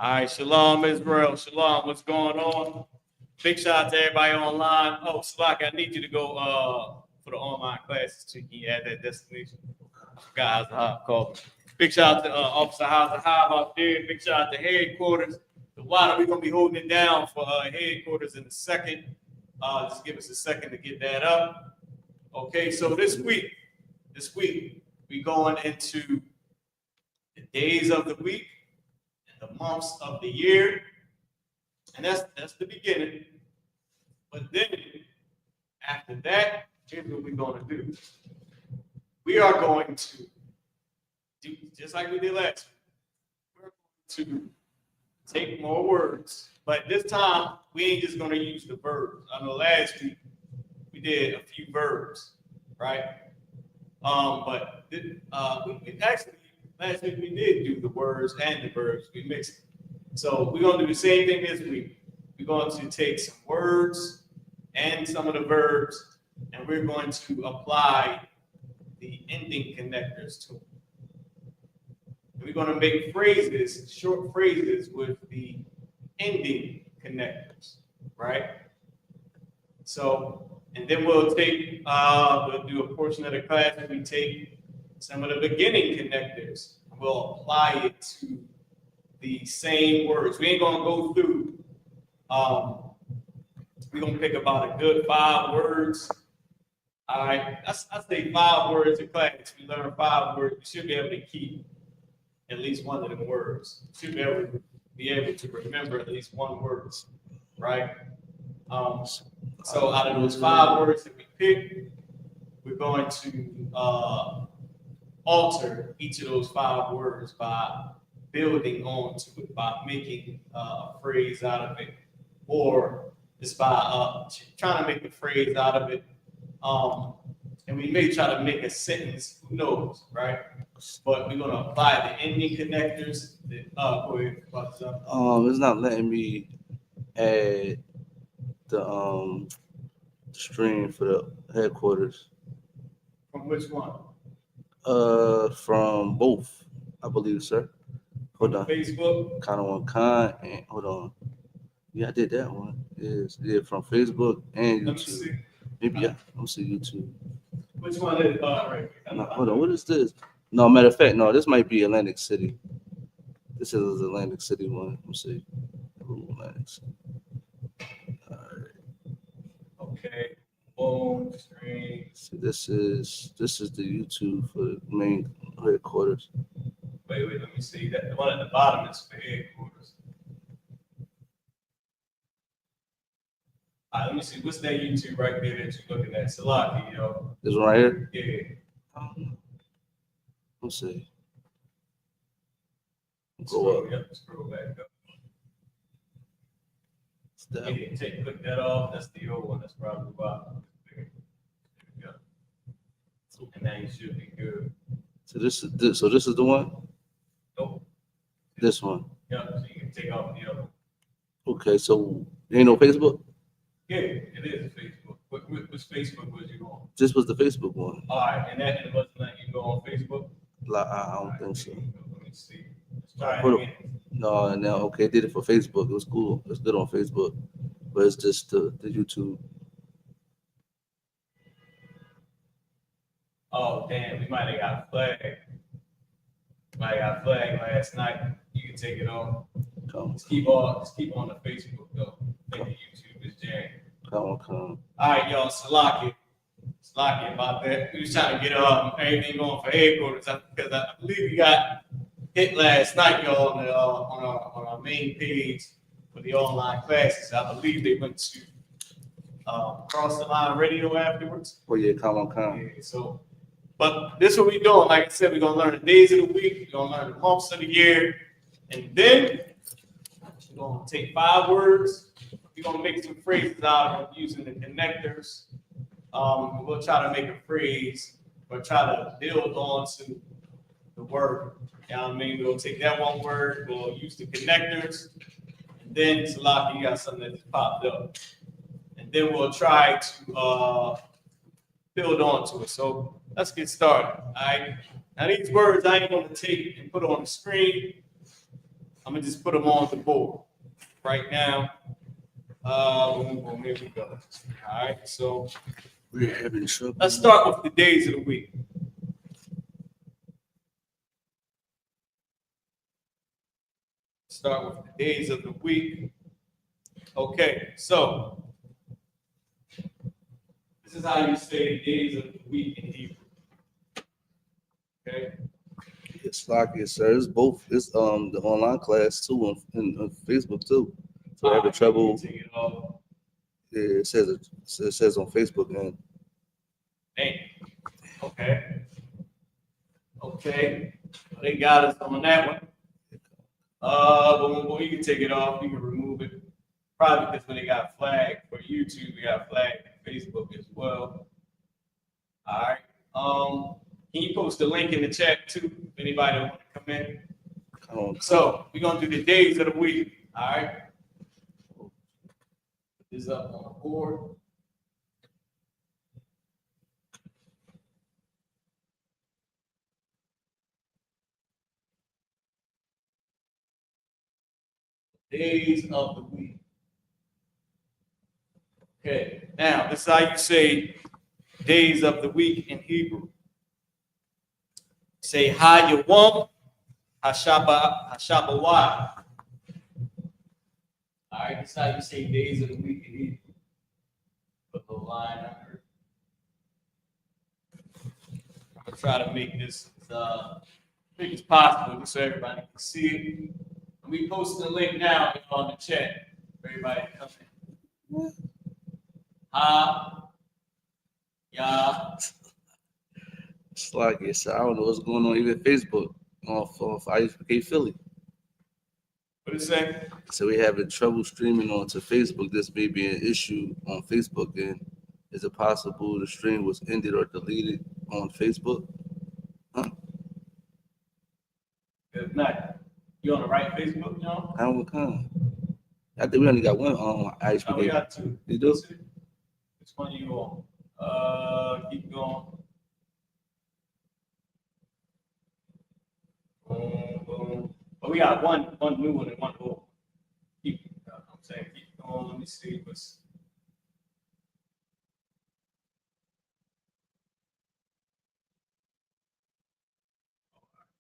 All right, Shalom Israel. Shalom, what's going on? Big shout out to everybody online. Oh, Salak, I need you to go for the online classes too. Can you add that destination? Guys, call me. Big shout out to Officer Hive out there. Big shout out to headquarters. The water, we're gonna be holding it down for headquarters in a second. Just give us a second to get that up. Okay, so this week, we going into the days of the week, the months of the year, and that's the beginning. But then after that, here's what we're going to do. We are going to do just like we did last week. We're going to take more words, but this time we ain't just going to use the verbs. I know last week we did a few verbs, right? But we actually last week we did do the words and the verbs. We mixed it. So we're going to do the same thing this week. We're going to take some words and some of the verbs, and we're going to apply the ending connectors to them. We're going to make phrases, short phrases with the ending connectors, right? So, and then we'll take, we'll do a portion of the class where we take some of the beginning connectors. We'll apply it to the same words. We ain't gonna go through, we're gonna pick about a good 5 words. All right, I say 5 words in class. We learn 5 words. We should be able to keep at least one of them words. We should be able to remember at least one word, right? So out of those 5 words that we pick, we're going to alter each of those 5 words by building onto it, by making a phrase out of it, or just by trying to make a phrase out of it. And we may try to make a sentence, who knows, right? But we're going to apply the ending connectors. Go ahead. It's not letting me add the stream for the headquarters. From which one? From both, I believe, sir. Hold on. Facebook. Kind of one and hold on. Yeah, I did that one. From Facebook and YouTube. Maybe yeah. Let me see YouTube. Which one is right? No, hold on. What is this? No, matter of fact, no. This might be Atlantic City. This is Atlantic City one. Let me see. Atlantic City. All right. Okay. Boom. Screen. So this is the YouTube for the main headquarters. Wait, let me see. That the one at the bottom is for headquarters. All right, let me see. What's that YouTube right there that you're looking at? Salaki, yo. This one right here? Yeah. Let's see. Scroll back up. Click that off. That's the old one. That's probably why. There we go. And now you should be good. So this is the one? Nope. This one. Yeah, so you can take off the other. Okay, so ain't no Facebook? Yeah, it is Facebook. Which Facebook was you on? This was the Facebook one. All right, and that wasn't letting you go on Facebook? I don't think so. Let me see. Let's try Hold it again. No, okay, did it for Facebook. It was cool. It's good on Facebook, but it's just the YouTube. Oh damn, we might have got flagged. Might have got flagged last night. You can take it off. Just keep on the Facebook though. I think the YouTube is jammed. Come. All right, y'all. Salaki about that. We was trying to get everything going for headquarters because I believe we got hit last night, y'all, on our main page for the online classes. I believe they went to Cross the Line Radio afterwards. Oh yeah, come. Yeah, so, but this is what we're doing. Like I said, we're gonna learn the days of the week. We're gonna learn the months of the year, and then we're gonna take 5 words. We're gonna make some phrases out of them using the connectors. We'll try to make a phrase or try to build onto the word. You know what I mean? We'll take that one word, we'll use the connectors, and then Salaki, you got something that just popped up. And then we'll try to build onto it. So let's get started. All right. Now these words I ain't gonna take and put on the screen. I'm gonna just put them on the board right now. Boom, boom, here we go. All right, so We're having trouble. let's start with the days of the week. Start with the days of the week. Okay, so this is how you say days of the week in Hebrew. Okay. It's like it, sir. It's both. It's the online class too on Facebook too. So we're having trouble. Take it off. Yeah, it says on Facebook and Dang. Okay. Okay. They got us on that one. But you can take it off. You can remove it. Probably because when they got flagged for YouTube, they got flagged for Facebook as well. All right. Can you post the link in the chat too? If anybody want to come in. So we're gonna do the days of the week. All right. Put this up on the board. Days of the week. Okay, now this is how you say days of the week in Hebrew. Say Hayawam Hashabawah. All right, this is how you say days of the week in Hebrew. Put the line under. I'm gonna try to make this as big as possible so everybody can see it. We posted the link now on the chat for everybody to come in. it's like it's, I don't know what's going on even Facebook for ISUPK Philly. What is it? So we're having trouble streaming onto Facebook. This may be an issue on Facebook. And is it possible the stream was ended or deleted on Facebook? Huh? Good night. You on the right Facebook, John? I don't know. I think we only got one ISUPK. Oh, we got two. You do? Which one you on? Keep going. Boom, boom. But we got one new one and one old. Keep going. Let me see what's.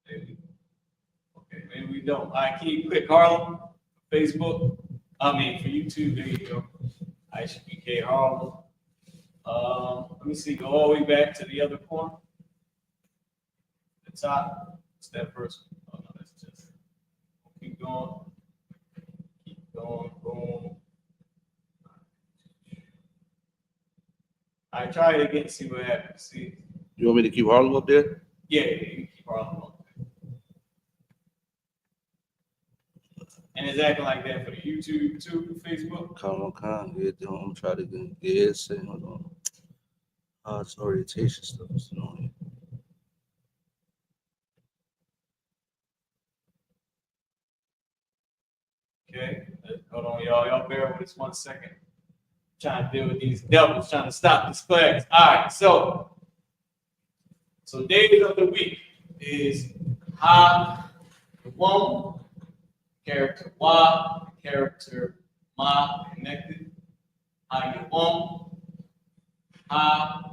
Maybe. Okay, maybe we don't. All right, can you click Harlem? Facebook. I mean, for YouTube, there you go. ISUPK Harlem. Let me see. Go all the way back to the other corner. The top. What's that first one? Oh no, that's just. Keep going. Keep going. Boom. I try it again. See what happens. See. You want me to keep Harlem up there? Yeah, you can keep Harlem up. And it's acting like that for the YouTube too, Facebook. Come on. Yeah, I'm gonna try to again. Yeah, say hold on. It's orientation stuff. It's annoying. Okay, hold on, y'all. Y'all bear with us 1 second. Trying to deal with these devils, trying to stop this class. All right, so days of the week is Ha, the one, character Wa, character Ma, connected. Ha, you one, Ha,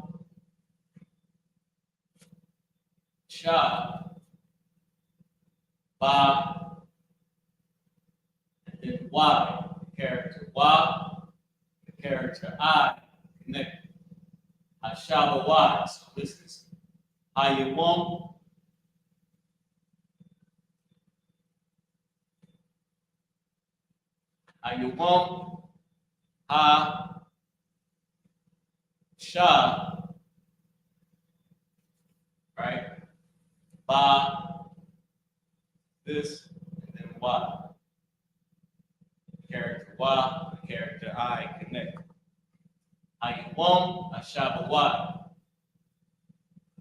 Sha, Ba, and then Y, the character Wa, the character I, connected. Hashaba Y, so this is Hayawam, Hayawam, Ha, Sha, right? Ba, this, and then Y. Character Y, the character I connect. Hayawam, Hashaba Y.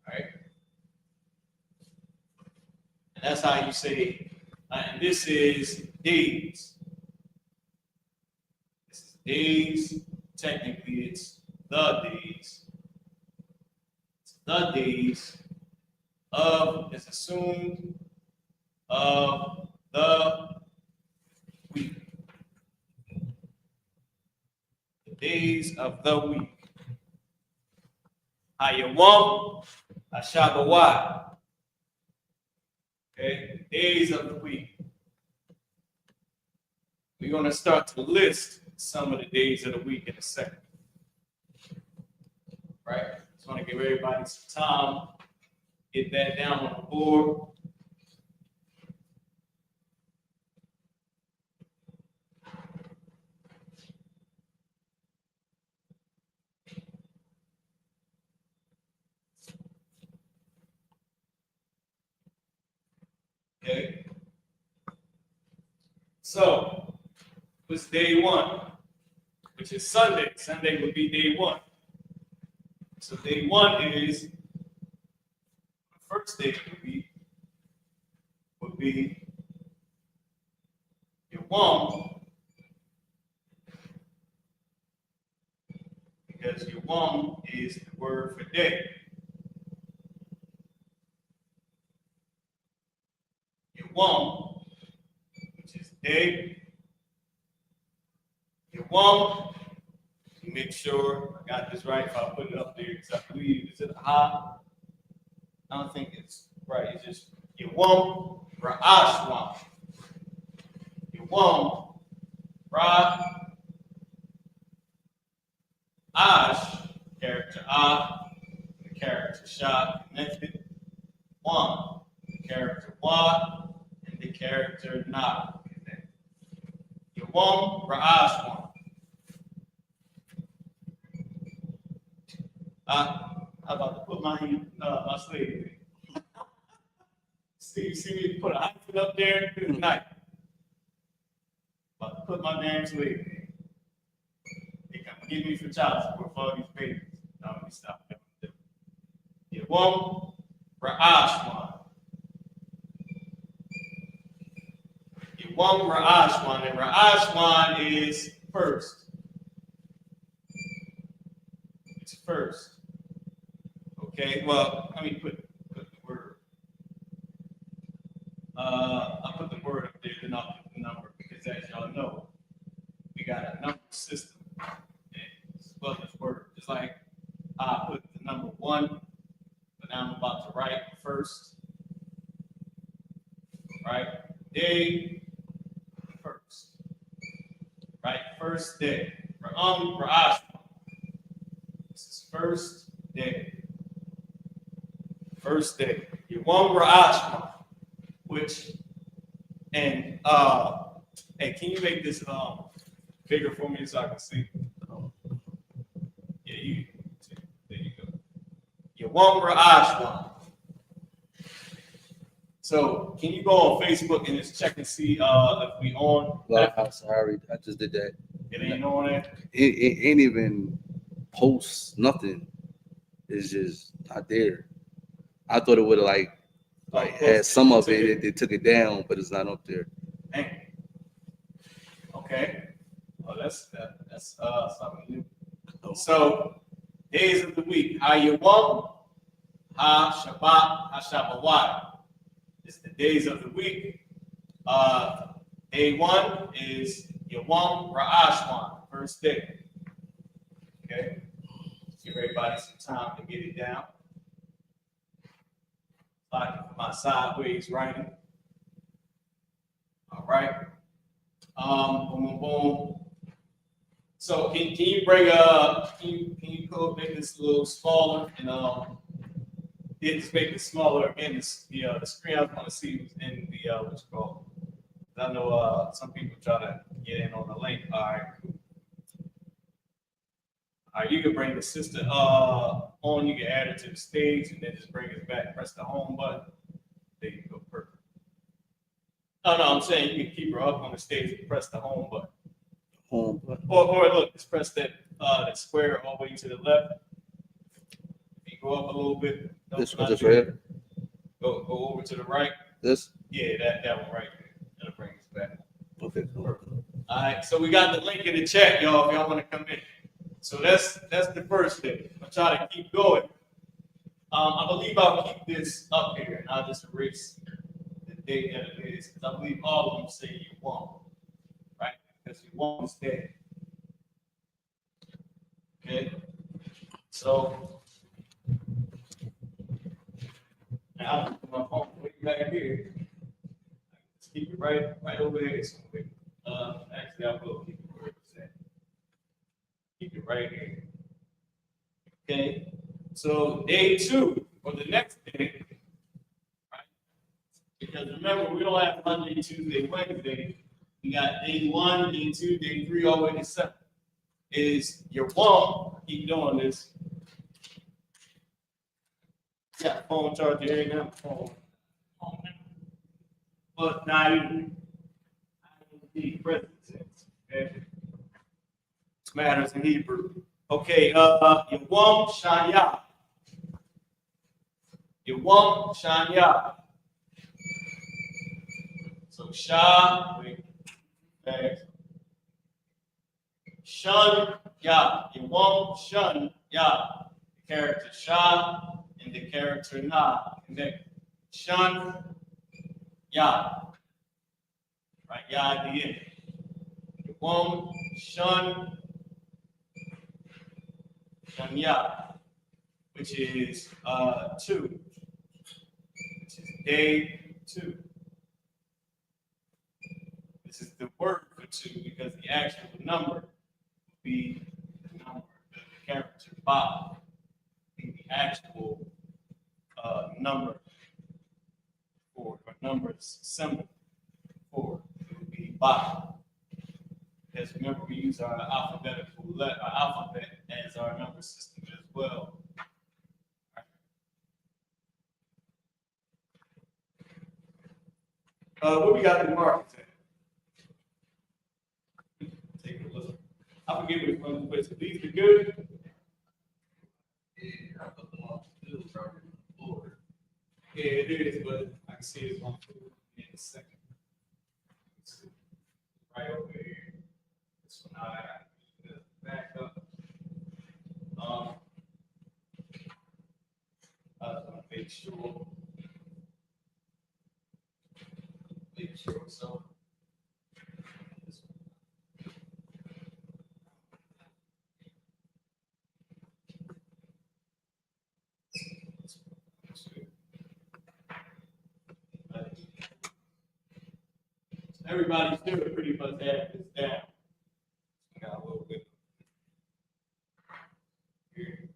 Right? And that's how you say, and this is days. This is days. Technically, it's the days. It's the days of, it's assumed, of the days of the week. Hayawam, Ashabawai. Okay, days of the week. We're going to start to list some of the days of the week in a second. Right? Just want to give everybody some time. Get that down on the board. Okay. So, what's day one? Which is Sunday. Sunday would be day one. So day one is the first day of the week would be Yawam, because Yawam is the word for day. Yawam, which is day. Yawam, make sure I got this right if I put it up there, because I believe it's at the high. I don't think it's right. It's just Yawam Ra'ashwam. Yawam Ash, character the character Shah connected. One, the character Wa, and the character Na connected. Yawam Ra'ashwam. I'm about to put my sleeve in. See me put a hyphen up there good night. About to put my damn sleeve in. They come get me for child support for all these babies. No, let me stop. Yawam Ra'ashwan. Yawam Ra'ashwan. And Ra'ashwan is first. It's first. Okay, well, let me put the word. I'll put the word up there, then I'll put the number, because as y'all know, we got a number system as well as word. Just like I put the number 1, but now I'm about to write first. Right? Day first. Right? First day. Ra'ashwan. This is first day. First day. Yawam Ra'ashwan, which, and hey, can you make this bigger for me so I can see? Yeah, there you go. Yawam Ra'ashwan. So can you go on Facebook and just check and see if we on? Well, sorry, I just did that. It ain't on it. It ain't even post nothing. It's just not there. I thought it would have like had some of it. They took it down, but it's not up there. Dang. Okay. Well, that's something new. So days of the week. Hayawam, Ha Shabbat, Ha Shabawai. It's the days of the week. Day 1 is Yawam Ra'ashwan, first day. Okay. Give everybody some time to get it down. Like my sideways writing. All right. Boom, boom, boom. So can you bring can you go make this a little smaller and just make it smaller again? The screen I want to see was in the what's it called. I know some people try to get in on the link. All right. All right, you can bring the sister on, you can add it to the stage, and then just bring it back, press the home button. There you go, perfect. No, I'm saying you can keep her up on the stage and press the home button. Home button. Or look, just press that square all the way to the left. If you go up a little bit. This one just right here? Go over to the right. This? Yeah, that one right there. That'll bring us back. Okay, cool. Perfect. All right, so we got the link in the chat, y'all, if y'all want to come in. So that's the first day. I'll try to keep going. I believe I'll keep this up here, and I'll just erase the date that it is, because I believe all of them say you won't, right? Because you won't is dead. Okay. So now I'll put my phone way back here. Just keep it right over there somewhere. Actually, I'll go keep it where it's at. Keep it right here. Okay. So day 2 or the next day, right? Because remember, we don't have Monday, Tuesday, Wednesday. We got day 1, day 2, day 3, all the way to 7. Is your one, keep doing this. Got phone charger here now. Phone. But now you need present tense. Okay. Matters in Hebrew. Okay, Yawam Shanya. Yawam Shanya. So Shah, wait, back. Shun Ya. Yawam Shun Ya. The character Shah and the character Na. Connect. Shun Ya. Right, Ya at the end. Yawam Shun Shanya, which is 2, which is day 2. This is the word for 2 because the actual number would be the number, the character Ba, be the actual number for, or numbers symbol for, it would be Ba. Because remember, we use our alphabet as our number system as well. What we got in the market today? Take a look. I forget which one, but these are good. Yeah, I put them on the board. Yeah, it is, but I can see it on food in a second. Right over here. This one I got back up. I just want to make sure. So. Everybody should pretty much have this down. I got a little bit here.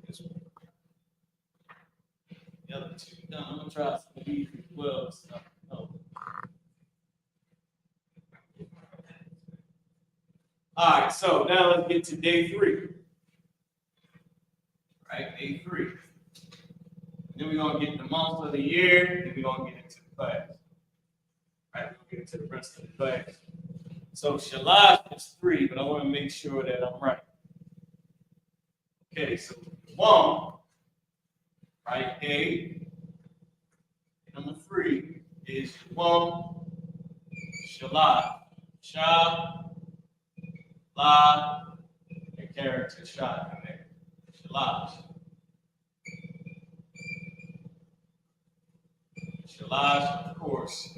This one. The other 2 done. I'm gonna try some of these as well. So, oh. All right, so now let's get to day 3. Right, day 3. Then we're gonna get the months of the year, then we're gonna get into the class. Right, we're gonna get into the rest of the class. So Shalash is 3, but I want to make sure that I'm right. Okay, so 1, right, A. Number 3 is 1, Shalash. Shah, La, and character Shah in there. Shalash. Shalash, of course,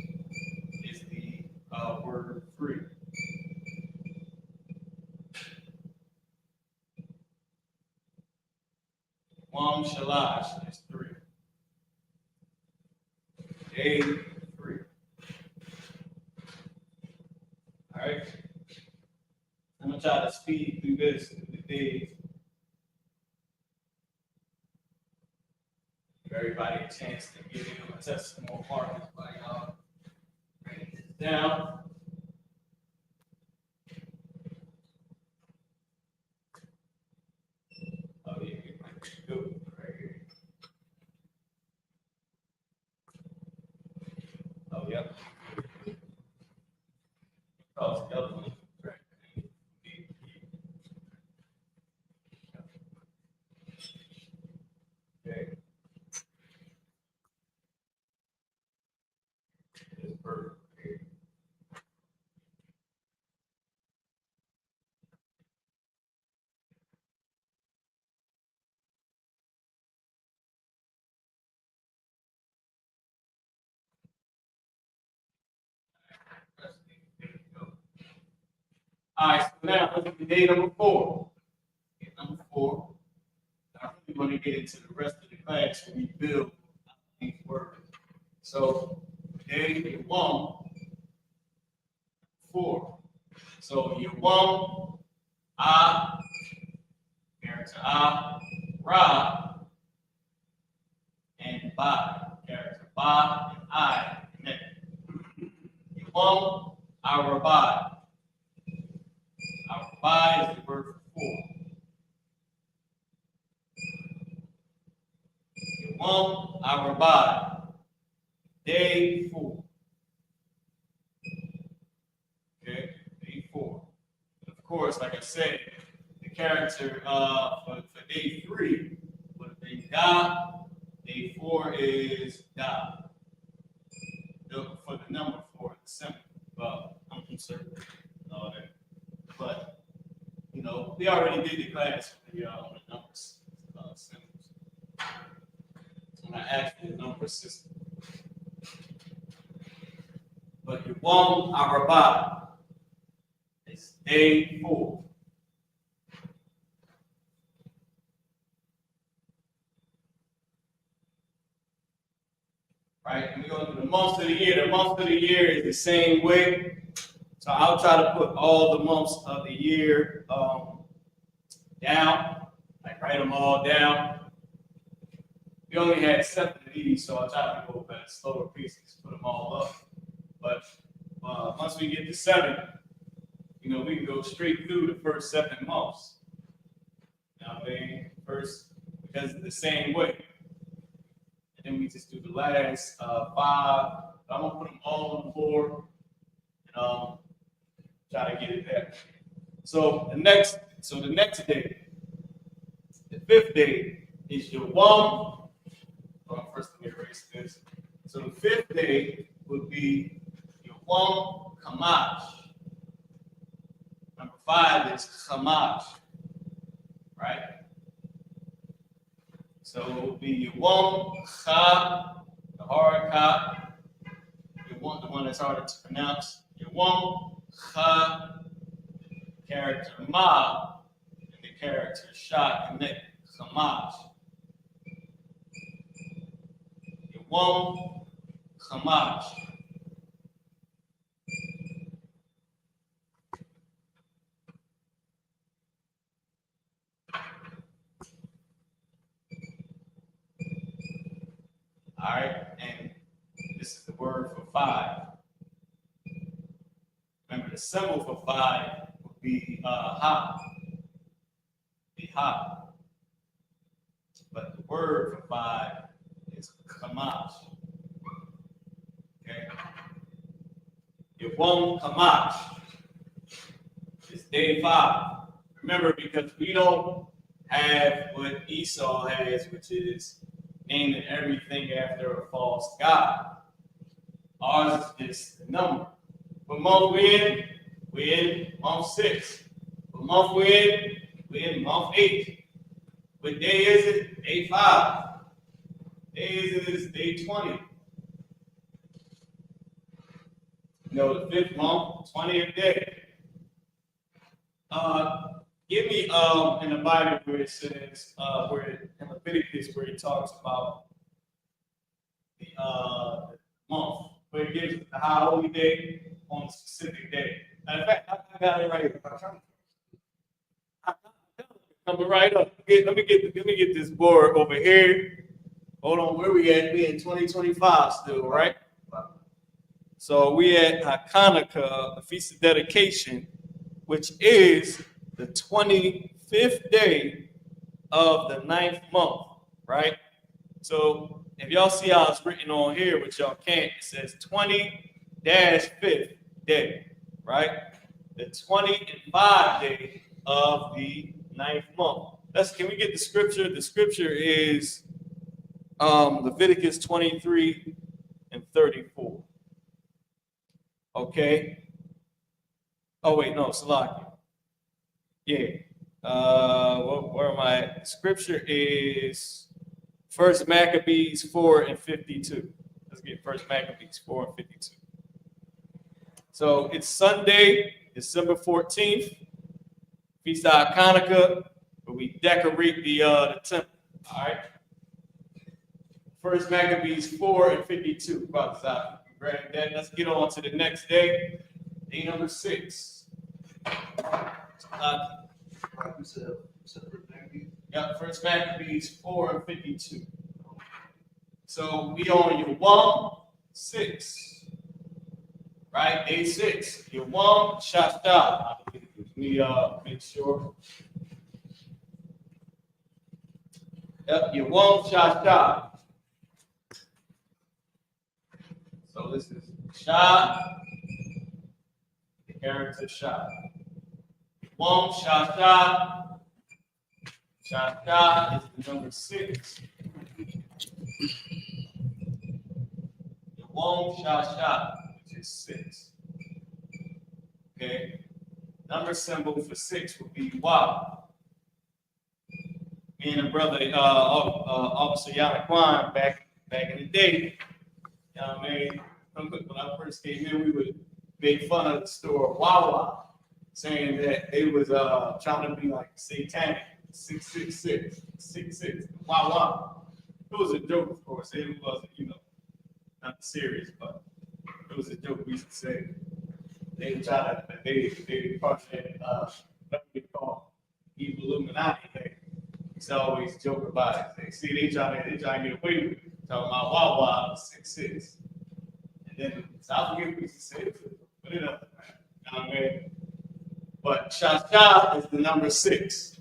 is the word 3. One Shalash is 3. Day 3. All right. I'm gonna try to speed through this through the days. Give everybody a chance to get into my testimonial part by writing this down. Oh yeah, you might be good right here. Oh yeah. Oh, the other one. Right. Okay. This bird here. There you go. All right, so now let's look at day number 4. Okay, number 4. I really want to get into the rest of the class when we build these words. So day 1, 4. So you won't, character ra, and ba, character ba and I connect. You won't, our ba. Our ba is the word for 4. You won't, our ba. Day 4. Okay, day 4. Of course, like I said, the character for day 3 would have been da. Day 4 is da. For the number 4, the symbol. I'm conservative and all that. But, you know, we already did the class on the numbers symbols. On our actual number system. But you won't our body. It's day 4. Right? And we're going to do the months of the year. The months of the year is the same way. So I'll try to put all the months of the year down, like write them all down. We only had 7 of these, so I'll try to go at slower pieces, put them all up. But once we get to 7, you know, we can go straight through the first 7 months. You know what I mean? First, because it's the same way. And then we just do the last 5. I'm gonna put them all on the board and try to get it there. So the next day, the 5th day is your one. First, let me erase this. So the 5th day would be your one kamash. Number 5 is kamash, right? So it would be your one cha, the hard ka, the one that's harder to pronounce. Your one cha, character ma, and the character sha connect, kamash. Your one kamash. All right, and this is the word for 5. Remember, the symbol for 5 would be ha, be ha. But the word for 5 is kamash. Okay, your one kamash is day 5. Remember, because we don't have what Esau has, which is naming everything after a false god. Ours is just the number. What month we in? We in month 6. What month we in month 8. What day is it? Day 5. Day is it? It's day 20. You know, the 5th month, 20th day. Give me in the Bible where it says, in Leviticus where it talks about the month, where it gives the high holy day on a specific day. Matter of fact, I got it right here. Coming right up. Let me get this board over here. Hold on, where we at? We in 2025 still, right? So we at Hanukkah, the Feast of Dedication, which is the 25th day of the 9th month, right? So if y'all see how it's written on here, which y'all can't, it says 20-5th day, right? The 25th day of the 9th month. Can we get the scripture? The scripture is Leviticus 23 and 34. Okay. Oh wait, no, Salakia. Yeah. Where am I at? Scripture is 1 Maccabees 4 and 52. Let's get 1 Maccabees 4 and 52. So it's Sunday, December 14th, Feast of Hanukkah, where we decorate the temple. All right. First Maccabees 4 and 52. Grab that. Let's get on to the next day. Day number 6. First Maccabees 4 and 52. So we on Yawam 6. Right? Day 6. Yawam Shashta. Let me make sure. Yep, Yawam Shashta. So this is Shah, the character Shah. Yawam Shashta. Shashta is the number 6. Yawam Shashta, which is 6. Okay. Number symbol for 6 would be Y. Me and a brother, Officer YAHANNA back in the day, you know what I mean? When I first came in, we would make fun of the store Wawa, saying that they was trying to be like satanic, 666, 66, Wawa. It was a joke, of course. It wasn't, not serious, but it was a joke we used to say. They try to, they partly, what we call evil Illuminati. They used to always joke about it. They see, they try to get away with it, talking about Wawa 66. And then South Africa used to say, put it up, man. You know what I mean? But Shashka is the number 6,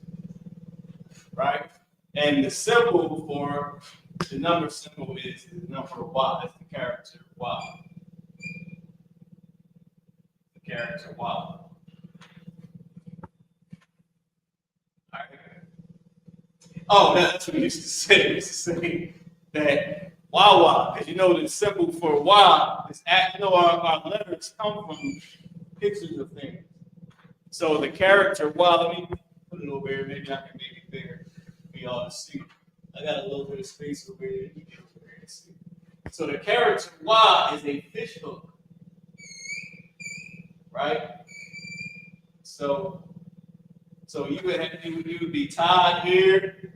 right? And the symbol for the number symbol is the number Y. That's the character Y. The character Y. All right. Oh, that's what we used to say. We used to say that Wawa, because the symbol for Y is our letters come from pictures of things. So the character Y, let me put it over here, maybe I can make it bigger for y'all to see. I got a little bit of space over here. You get over here and see. So the character Y is a fish hook. Right? So you would be tied here,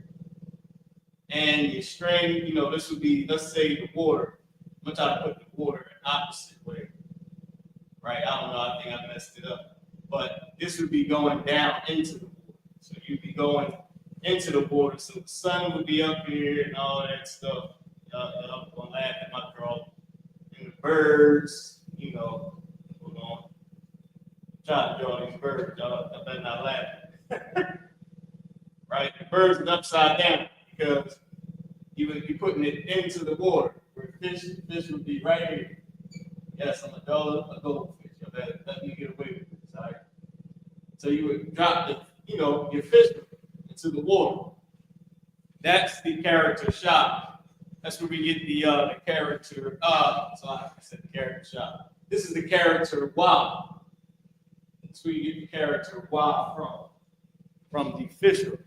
and your string, this would be, let's say, the water. I'm gonna try to put the water in opposite way. Right? I don't know, I think I messed it up. But this would be going down into the water. So you'd be going into the water. So the sun would be up here and all that stuff. I'm gonna laugh at my girl. And the birds, hold on. I'm trying to draw these birds, y'all. I better not laugh. Right? The birds is upside down because you would be putting it into the water. Where fish would be right here. Yes, I'm a goldfish. Let me get away with this. All right? So you would drop your fish into the water. That's the character shot. That's where we get the character. So I said the character shot. This is the character Y. That's where you get the character Y from the fisher.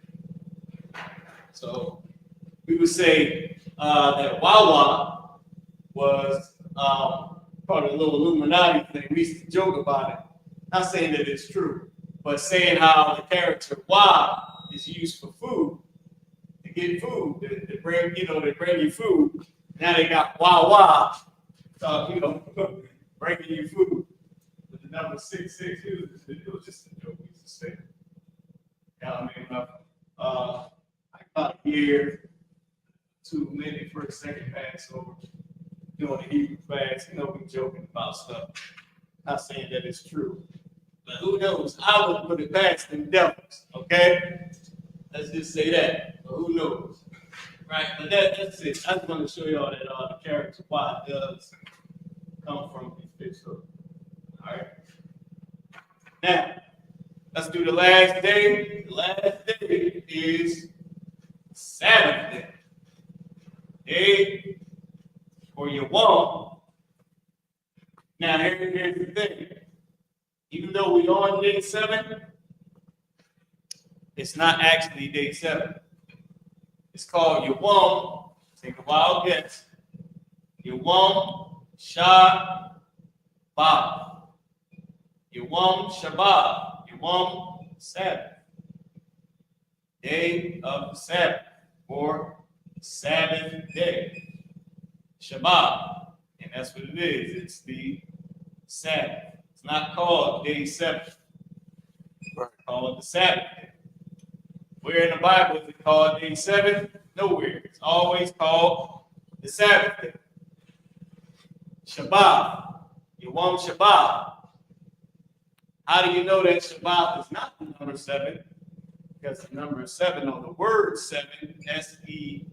So we would say that Wawa was part of the little Illuminati thing. We used to joke about it. Not saying that it's true, but saying how the character Y is used for food, to get food, to bring, to bring you food. Now they got Wawa, bringing you food. With the number 66, it was just a joke we used to say. About a year, 2, maybe first, second Passover, doing the Hebrew fast, we joking about stuff. Not saying that it's true. But who knows? I would put it past them devils, okay? Let's just say that. But who knows? Right? But that's it. I just want to show y'all that the character Y does come from the fish hook. All right? Now, let's do the last day. The last day is Sabbath day. Day for your walk. Now, here's the thing. Even though we're on day 7, it's not actually day 7. It's called Yawam. Take a wild guess. Yawam Shah Ba. Yawam Shabbat, Yawam Sabbath, day of the Sabbath, or Sabbath day. Shabbat, and that's what it is. It's the Sabbath. It's not called day 7. Right. Call it the Sabbath day. Where in the Bible is it called day 7? Nowhere. It's always called the Sabbath day. Shabbat, Yawam Shabbat. How do you know that Shabbat is not the number 7? Because the number 7 on the word 7, S-E-V-E-N,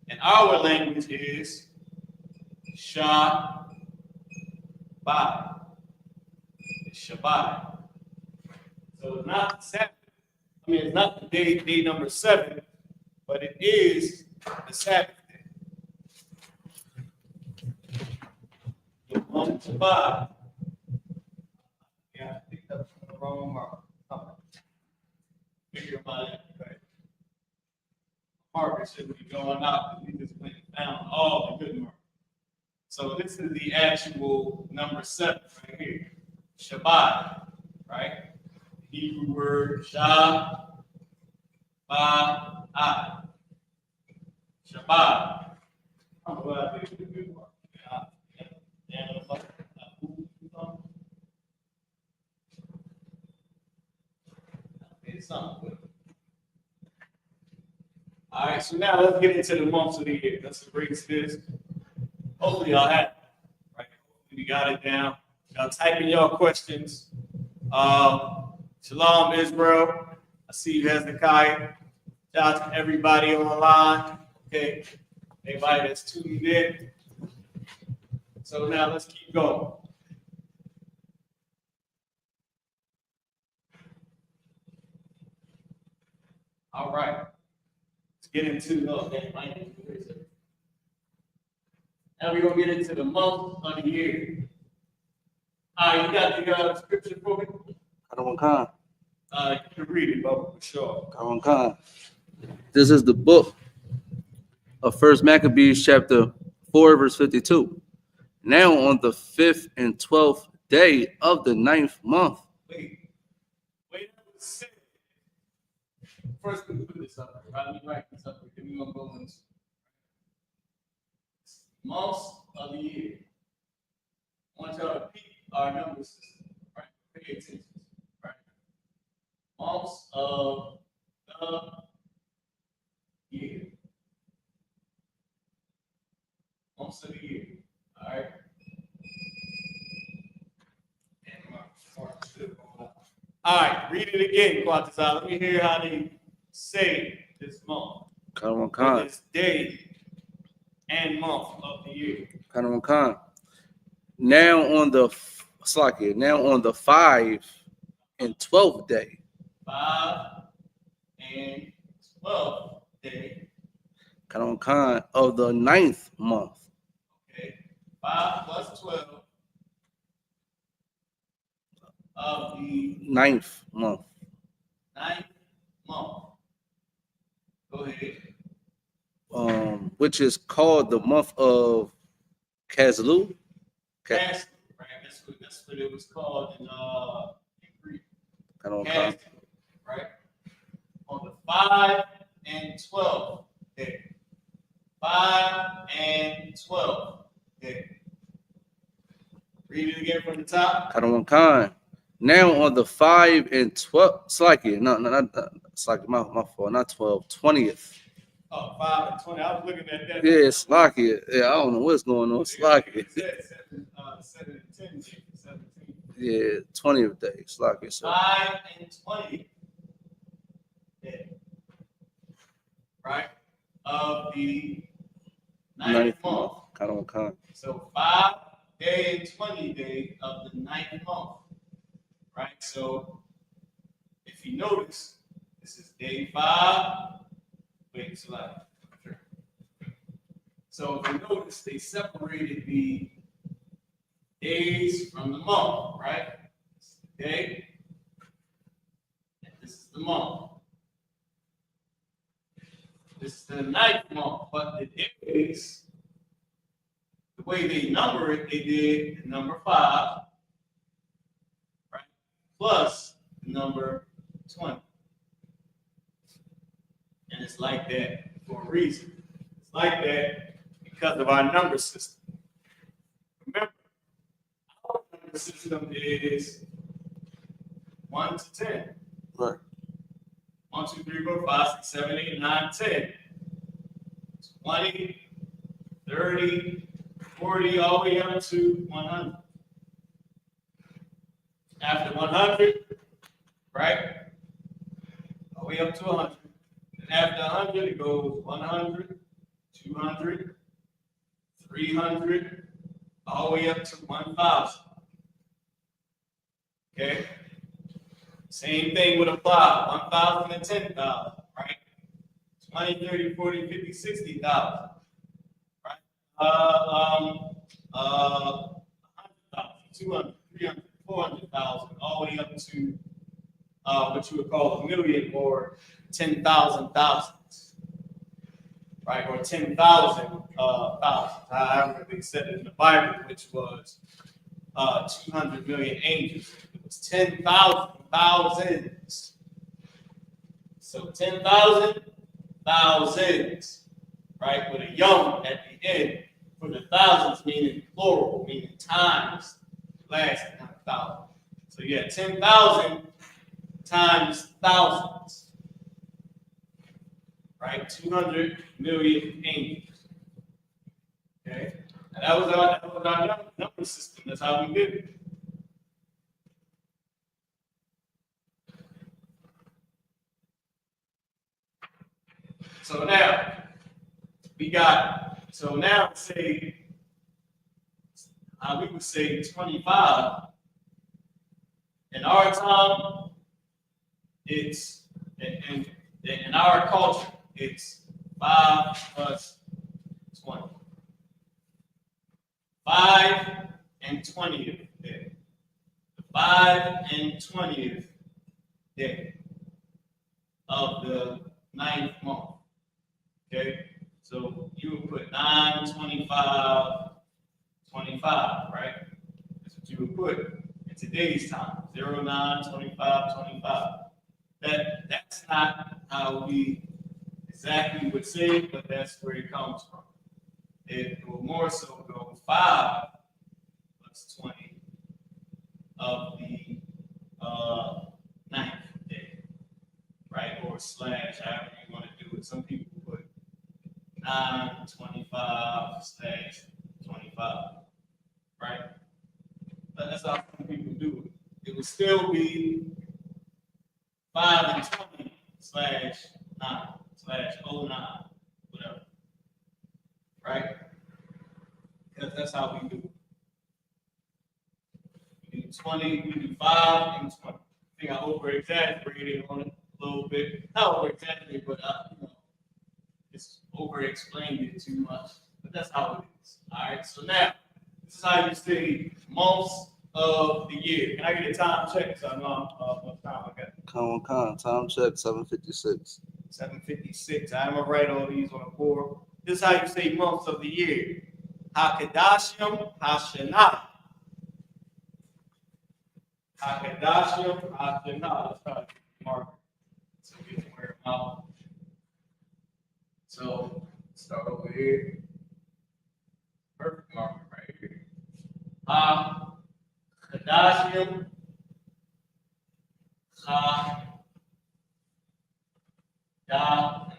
in our language is Shabbat. It's Shabbat. So it's not Sabbath. I mean, it's not the day number 7, but it is the Sabbath day. Yom Shabbat. Yeah, I think that's the wrong mark. Figure about it. Right. Marker shouldn't be going out because we just went and found all the good markers. So this is the actual number 7 right here. Shabbat, right? Hebrew word Shabbat. Shabbat. I'm glad they did a good work. All right, so now let's get into the months of the year. Let's erase this. Hopefully y'all have it, right? Hopefully you got it down. Y'all type in your questions. Shalom, Israel. I see you, Hezekiah. Shout out to everybody online. Okay, everybody that's tuned in. So now let's keep going. All right. Let's get into now we're gonna get into the month of the year. All right, you got the scripture for me? Khan Khan. You can read it, Bubba, for sure. Khan Khan. This is the book of First Maccabees, chapter 4, verse 52. Now on the 5th and 12th day of the 9th month. Wait, first, we put this up. Right? Let me write this up. Then we're gonna go into months of the year. I want y'all to peep our number system, right? Pay attention, right? Months of the year. Months of the year. All right. All right, read it again, Quatazal. Let me hear how they say this month. Khan Khan. This day and month of the year. Khan Khan. Now on the 5 and 12th day. 5 and 12th day. Khan Khan of the 9th month. Okay. 5 plus 12 of the 9th month. 9th month. Go ahead. Which is called the month of Caslu. Caslu, right? That's what it was called in Greek. Caslu, right? On the 5 and 12th day. 5 and 12th day. Read it again from the top. Khan. Now on the 5 and 12, Slacky, no, not Slacky, my fault, not 12, 20th. Oh, 5 and 20. I was looking at that. Yeah, Slacky. Yeah, I don't know what's going on. Slacky. 7 and 10, 17. Yeah, 20th day. Slacky. So. 5 and 20 day. Right? Of the 9th month. Khan. So 5 day and 20 day of the 9th month. Right? So if you notice, this is day 5. Wait, slide. Sure. So if you notice, they separated the days from the month, right? This is the day, and this is the month. This is the 9th month, but the days, the way they number it, they did the number 5, plus the number 20. And it's like that for a reason. It's like that because of our number system. Remember, our number system is 1 to 10. Right. 1, 2, 3, 4, 5, 6, 7, 8, 9, 10. 20, 30, 40, all the way up to 100. After 100, right? All the way up to 100. And after 100, it goes 100, 200, 300, all the way up to 1,000. Okay? Same thing would apply, 1,000 and 10,000, right? 20, 30, 40, 50, 60,000, right? 100,000, 200, 300, 400,000, all the way up to what you would call a million or 10,000 thousands, right? Or 10,000 thousands, however they said it in the Bible, which was 200 million angels. It was 10,000 thousands. So 10,000 thousands, right? With a yum at the end for the thousands, meaning plural, meaning times, last not thousand. So yeah, 10,000 times thousands, right? 200 million angels. Okay, and that was our number system. That's how we did it. So now we got, so now say, we would say 25. In our time, it's, in our culture, it's 5 plus 20. 5 and 20th day. The 5 and 20th day of the 9th month. Okay, so you would put 9, 25, 25, right? That's what you would put in today's time. 0, 9, 25, 25. That's not how we exactly would say it, but that's where it comes from. It will more so go 5 plus 20 of the 9th day, right? Or slash, however you want to do it. Some people put 9, 25 slash 25, right? But that's how some people do it. It would still be 5 and 20 slash 9 slash 09, whatever, right? Because that's how we do it. We do 20, we do 5 and 20. I think I over-exaggerated on it a little bit. Not over-exaggerated, but just over-explained it too much. But that's how it is. All right, so now, this is how you say months of the year. Can I get a time check so I know what time I got? Time check 7:56. 7:56. I'm gonna write all these on the board. This is how you say months of the year. Hakadashim, Hashanah. Hakadashim, Hashanah. Let's try to mark it so we can wear them out. So start over here. Perfect marker right here. Hakadashim, Ha. Ya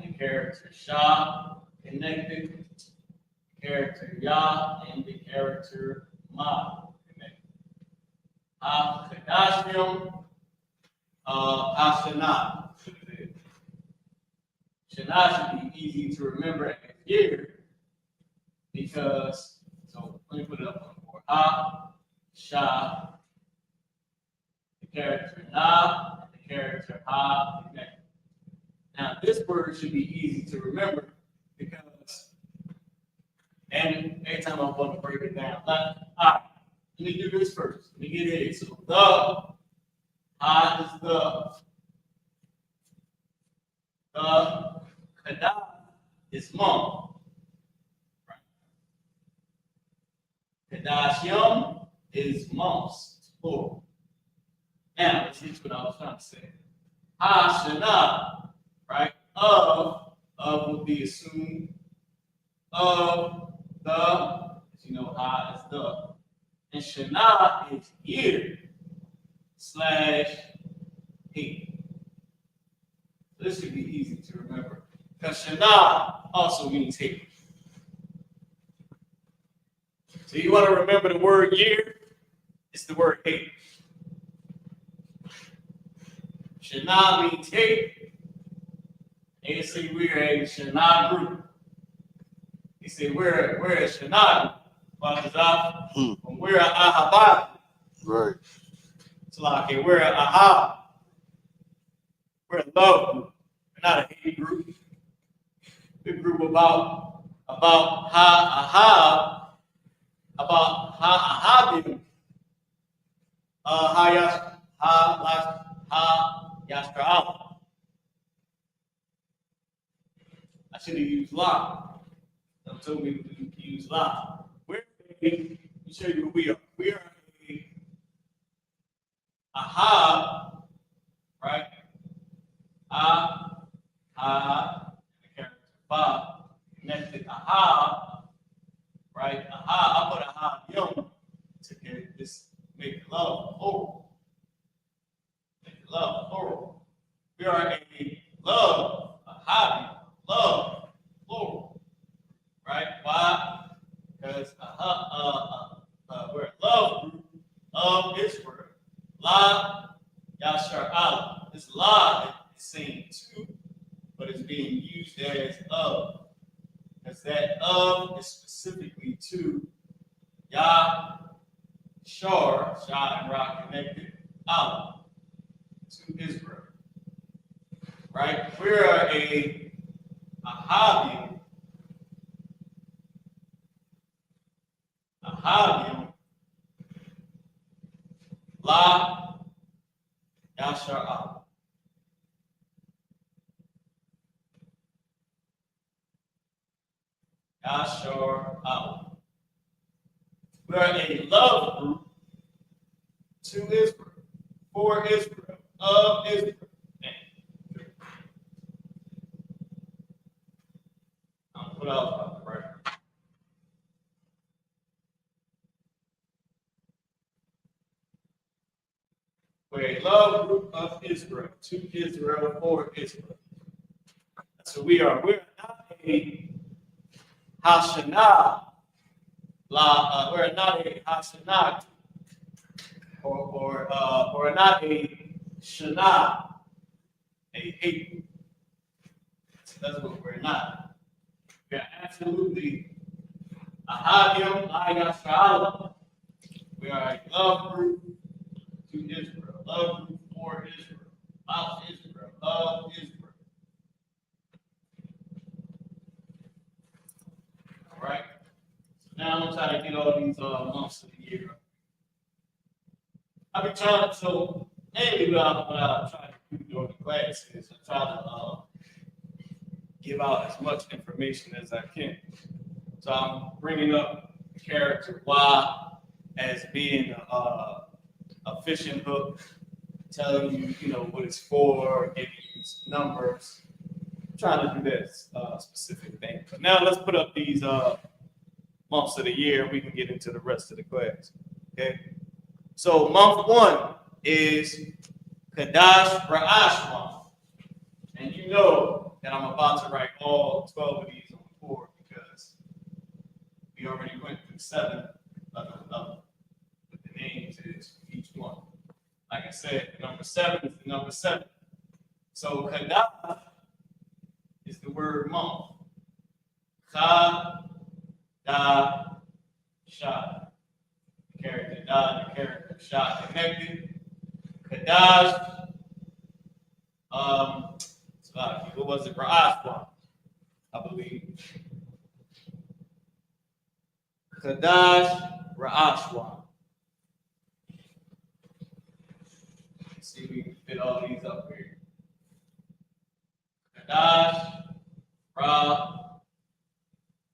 and the character Sha connected, character Ya and the character Ma connected. Kadashim, Hashanah. Shana should be easy to remember as year because, so let me put it up on the board. Ha, Sha, the character Na, and the character Ha connected. Now, this word should be easy to remember because, and every time I'm going to break it down, all right, let me do this first. Let me get it. So, the, Ha is the Kadah is month. Right. Kadashim is months, plural. Now, let's get to what I was trying to say. Ha-shana, right? Of would be assumed. Of, the, as you know, ha is the. And shana is year / hate. This should be easy to remember. Because shana also means hate. So you want to remember the word year? It's the word hate. Shana means hate. They say we're a Shana group. They say we're a Shana group. We're a Ahaba. Right. It's like we're a Ahab. We're a love group. We're not a hate group. We're a group about Ahab. About Ahabim, Yashtra'al. I should have used la. They told me to use la. Let me show you who we are. We are a Ahab, right? The character Ba, connected Ahab. Right? Aha, I put aha young to get this, make love oral. Make love oral. We are a love, a hobby, love, plural. Right? Why? Because we're a love group of Israel. La Yashar Allah. This la is saying to, but it's being used as of. Because that of is specifically to Yah, Shar and Ra connected, Allah, to Israel. Right? We're a Ahabim, La, Yashar Allah. Yashar Allah. We are a love group to Israel, for Israel, of Israel. What else about the record? We're a love group of Israel, to Israel, for Israel. So we are. We're not a Hashanah. We're not a Hashanah, or not a Shana, a hate. So that's what we're not. We're absolutely a Hadim Ayashala. We are a love group to Israel, love group for Israel, about Israel, of Israel. All right. Now I'm gonna try to get all these months of the year. I've been trying to, so mainly what I try to do during the class is I try to give out as much information as I can. So I'm bringing up the character Y as being a fishing hook, telling you, what it's for, giving you numbers. I'm trying to do that specific thing. But now let's put up these months of the year. We can get into the rest of the class. Okay. So month 1 is Kadash Ra'ash month. And you know that I'm about to write all 12 of these on the board because we already went through 7 of what the names is for each one. Like I said, the number 7 is the number 7. So Kadash is the word month. Ka, da, sha. The character da and the character sha connected. Kadash. What was it? Ra'ashwa, I believe. Kadash Ra'ashwa. Let's see if we can fit all these up here. Kadash Ra'ash.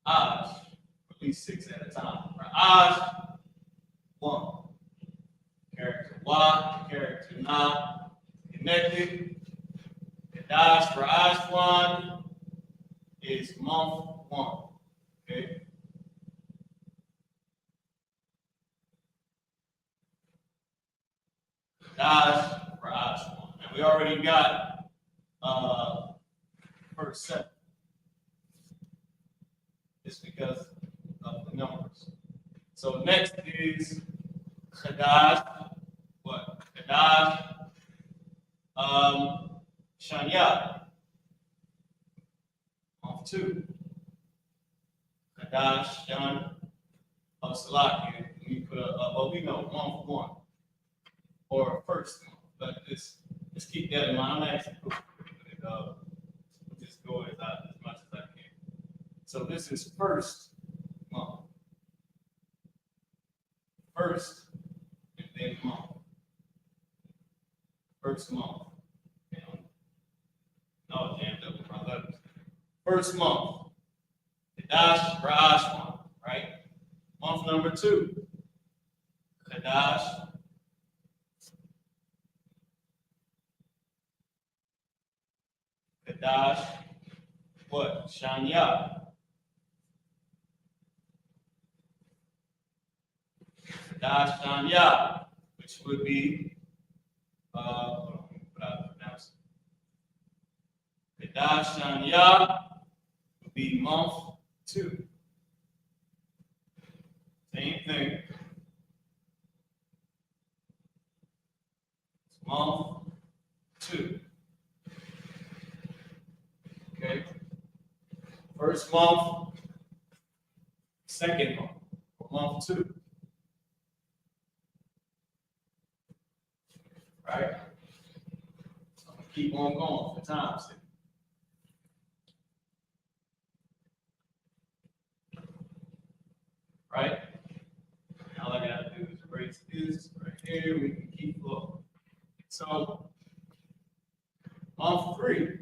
At least 6 at a time. Ra'ash 1. Character Y, character not connected. Kadash for Ashwan is month 1. Okay. Kadash for Ashwan. And we already got first 7. Just because of the numbers. So next is Kadash. What? Kadash. Shanya. Month 2. Kadash Shan. Salaki. We put well, we know month 1 or first month, but just keep that in mind. I'm actually just go as much as I can. So this is first month. First and then month. First month. No, jammed up with my letters. First month. Kadash for Ashwan, right? Month number 2. Kadash. Kadash. What? Shanya. Kadash Shanya, which would be what I pronounce it. Kadash Shanya would be month 2. Same thing. It's month 2. Okay. First month, second month, month 2. Right? So I'm gonna keep on going for time's sake. Right? All I gotta do is erase this right here. We can keep going. So month 3.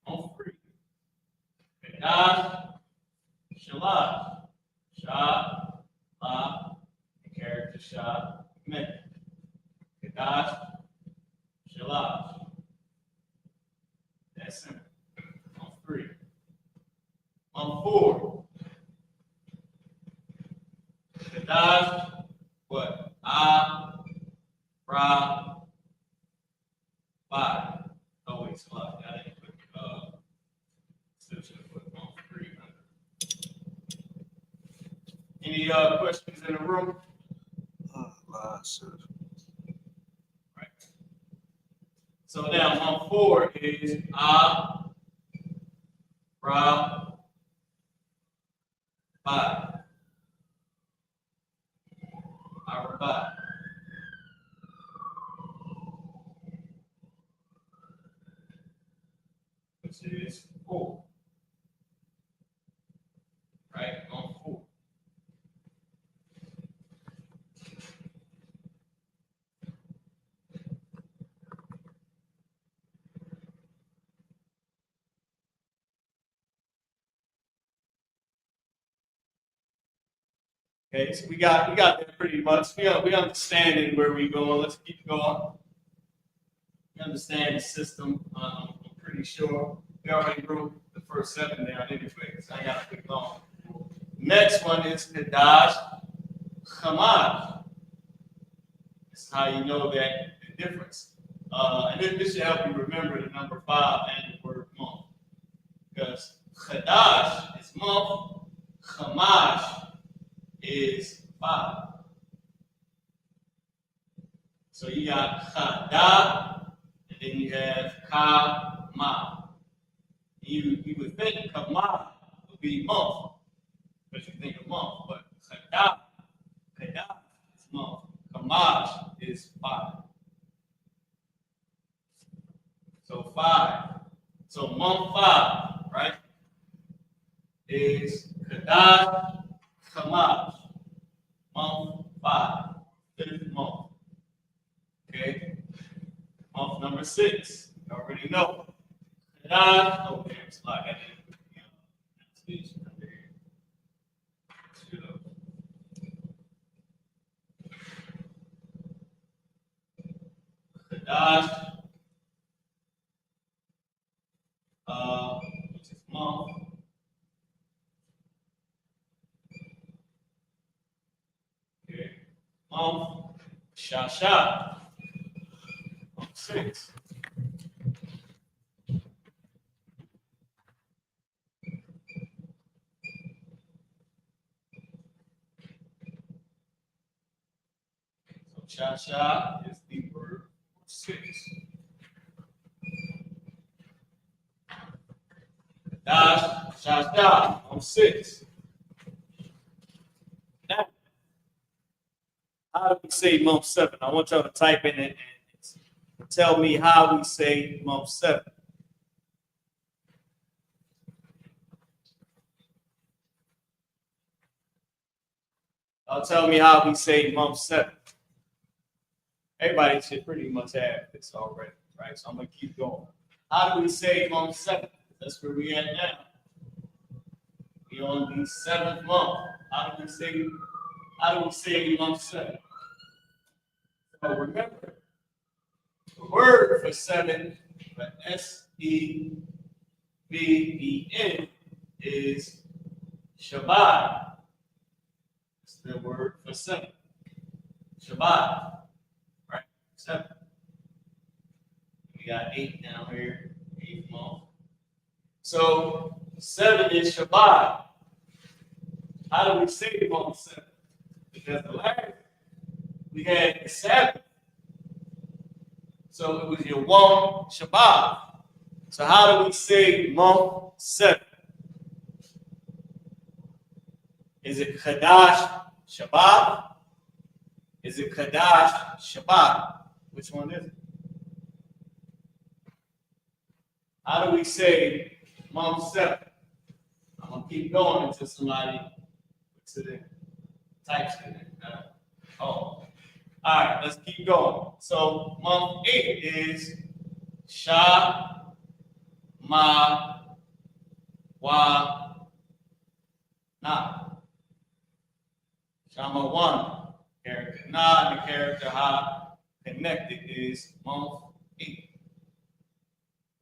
Month 3. Kadash, Shalach, Shah, La, the character Shah, Meh. Kadash, Shalach. That's simple. Month 3. Month 4. Kadash, what? Ra, 5. Oh, wait, Shalach. I didn't put, still should have put month 3 under. Any questions in the room? Right. So now month 4 is Ra, 5. Arba. Which is 4. Right? On 4. Okay, so we got that pretty much. We understand it where we going. Let's keep going. We understand the system. I'm pretty sure we already wrote the first 7 down anyway, so I got to put it on. Next one is Kadash Chamash. This is how you know that the difference. And this should help you remember the number 5 and the word month. Because Kadash is month, Chamash is 5. So you got Chada, and then you have Kama. You would think Kama would be month, because you think of month, but Chada is month, Kamash is 5. So 5. So month 5, right, is Kadash Kamash. Month 5, 5th month. Okay. Month number 6. You already know. Kadash. Oh, damn, it's like I didn't put the pronunciation under here. Kadash, which is month. Okay. Month, Shasha, month 6. So Shasha is the word 6. Dash, Shasha, month 6. Now, how do we say month 7? I want y'all to type in it and tell me how we say month 7. Tell me how we say month 7. Everybody should pretty much have this already, right? So I'm gonna keep going. How do we say month 7? That's where we at now. We on the 7th month. How do we say month 7? So remember, the word for 7, for SEVEN, is Shabbat. It's the word for 7. Shabbat. Right? 7. We got 8 down here. 8th month. So 7 is Shabbat. How do we say month 7? Because the last we had the Sabbath. So it was your one Shabbat. So how do we say month 7? Is it Kadash Shabbat? Is it Kadash Shabbat? Which one is it? How do we say month 7? I'm going to keep going until somebody puts it in, types it in. All right, let's keep going. So month 8 is Sha, Ma, Wa, Na. Shama 1, character Na, and the character Ha connected is month 8.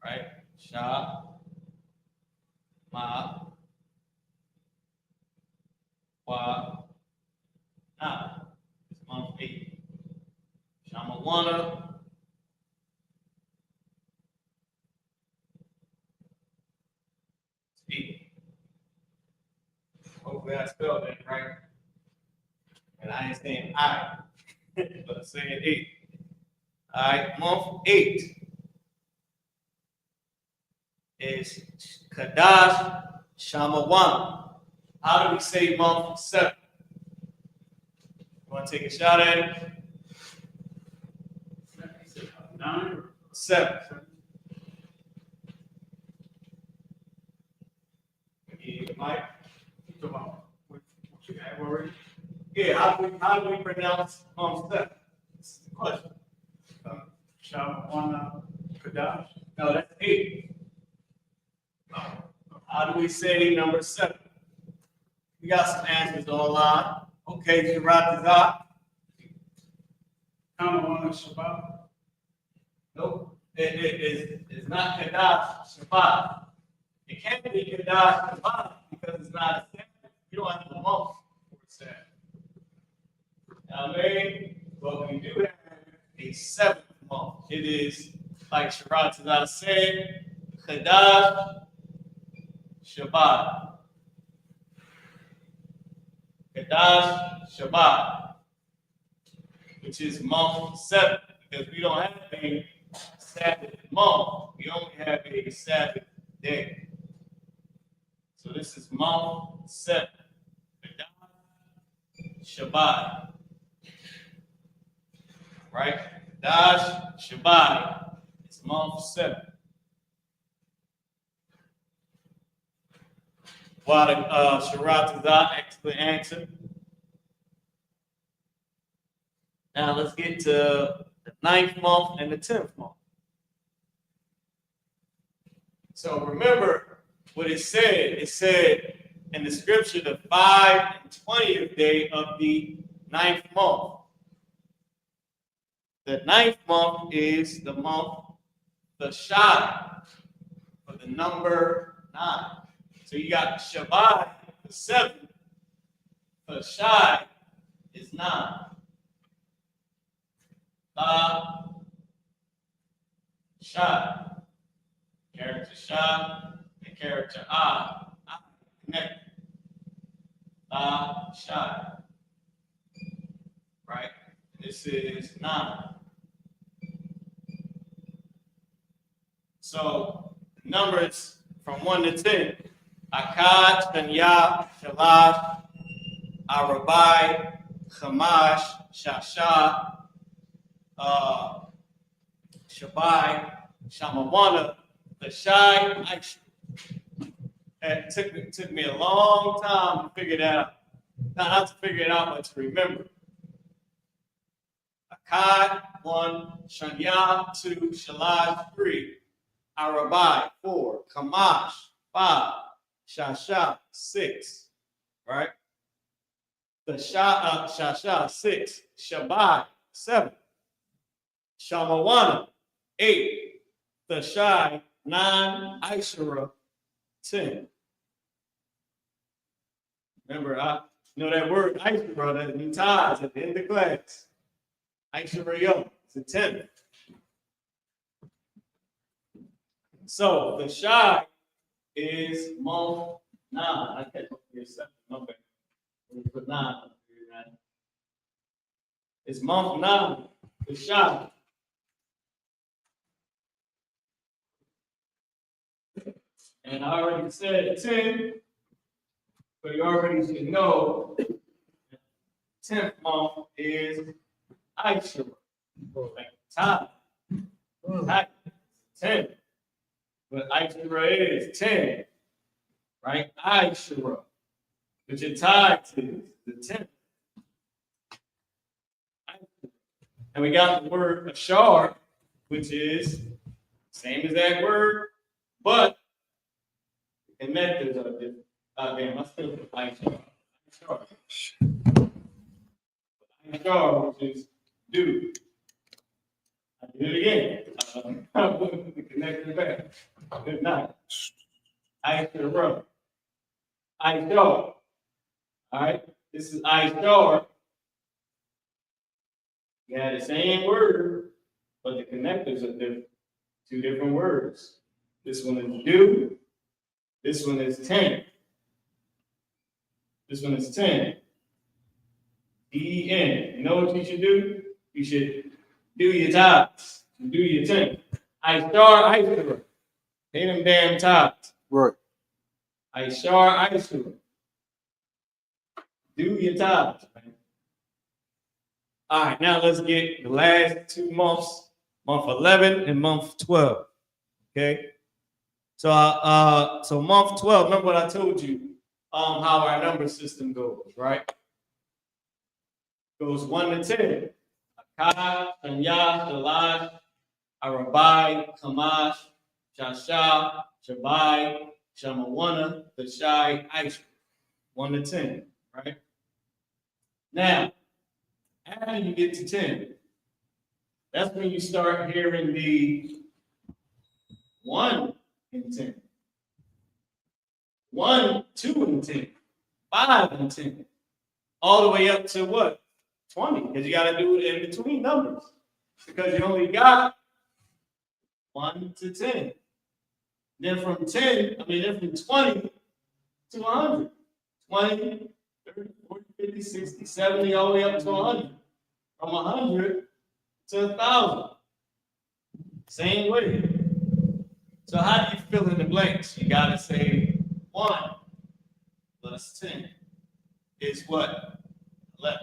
Right? Sha, Ma, Wa, Na. It's month 8. Shama 1, it's 8. Hopefully I spelled that right. And I ain't saying I, but I'm saying 8. All right, month 8 is Kadash Shama 1. How do we say month 7? You want to take a shot at it? 9? 7. Yeah, Mike? What you have already? Yeah, how do we pronounce month 7? This is the question. Shalawana Kadash. No, that's 8. How do we say number 7? We got some answers online. Okay, Shiratazah. Kanawana Shabbat. Nope. It's not Kadash Shabbat. It can't be Kadash Shabbat because it's not a Sabbath. You don't have the month for a Sabbath. Now, but we do have a 7th month. It is, like Shiratazah said, Kadash Shabbat. Kadash Shabbat, which is month 7, because we don't have a Sabbath month, we only have a Sabbath day. So this is month 7, Kadash Shabbat, right? Kadash Shabbat, it's month 7. While the Shiratazah actually answered. Now let's get to the 9th month and the 10th month. So remember what it said. It said in the scripture the 5 and 20th day of the 9th month. The 9th month is the month, the Shabbat, for the number 9. So you got Shabbat, the 7th, the Shai is 9. Shai. Character Shai and character I. Connected. Shai. Right? This is 9. So numbers from 1 to 10. Akkad, Tanya, Shalash, Arabai, Chamash, Shasha, Shabai, Shamawana, the Shai, Aisha. It took me a long time to figure that out. Not to figure it out, but to remember. Akkad, 1, Shanya, 2, Shalash, 3, Arabai, 4, Kamash, 5, Shasha, 6, right? The Shasha, 6, Shabai, 7, Shamawana, 8, the Shai, 9, Ishara, 10. Remember, I know that word Ishara that means ties at the end of class. Ishara Yo, it's a 10. So the Shai is month 9. I can't put here 7. Okay. Put 9 up here, man. It's month 9. The Shai. And I already said 10, but you already should know 10th month is Ishara. Like time. 10. But Ishara is 10. Right? Ishara. But you're tied to the 10th. And we got the word ashar, which is same as that word, but the connectors are different. Damn, I still put Ishar. Ishar, which is do. I did it again. I put the connector back. Good night. Ishar. Ishar. All right, this is Ishar. You have the same word, but the connectors are different. 2 different words. This one is do. This one is 10. This one is 10. E-N. You know what you should do? You should do your tithes. Do your 10. Ishar. Pay them damn tithes. Right. Ishar. Do your tithes, man. All right, now let's get the last 2 months, month 11 and month 12. Okay. So month 12, remember what I told you, how our number system goes, right? Goes 1 to 10. Akkad, Tanya, Shalash, Arabai, Kamash, Shasha, Shabai, Shamawana, the Shai, Aisha. 1 to 10, right? Now, after you get to 10, that's when you start hearing the 1 and 10. 1, 2, and 10. 5 and 10. All the way up to what? 20. Because you got to do it in between numbers. Because you only got 1 to 10. Then from 20 to 100. 20, 30, 40, 50, 60, 70, all the way up to 100. From 100 to 1,000. Same way. So how do you fill in the blanks? You got to say 1 plus 10 is what? 11.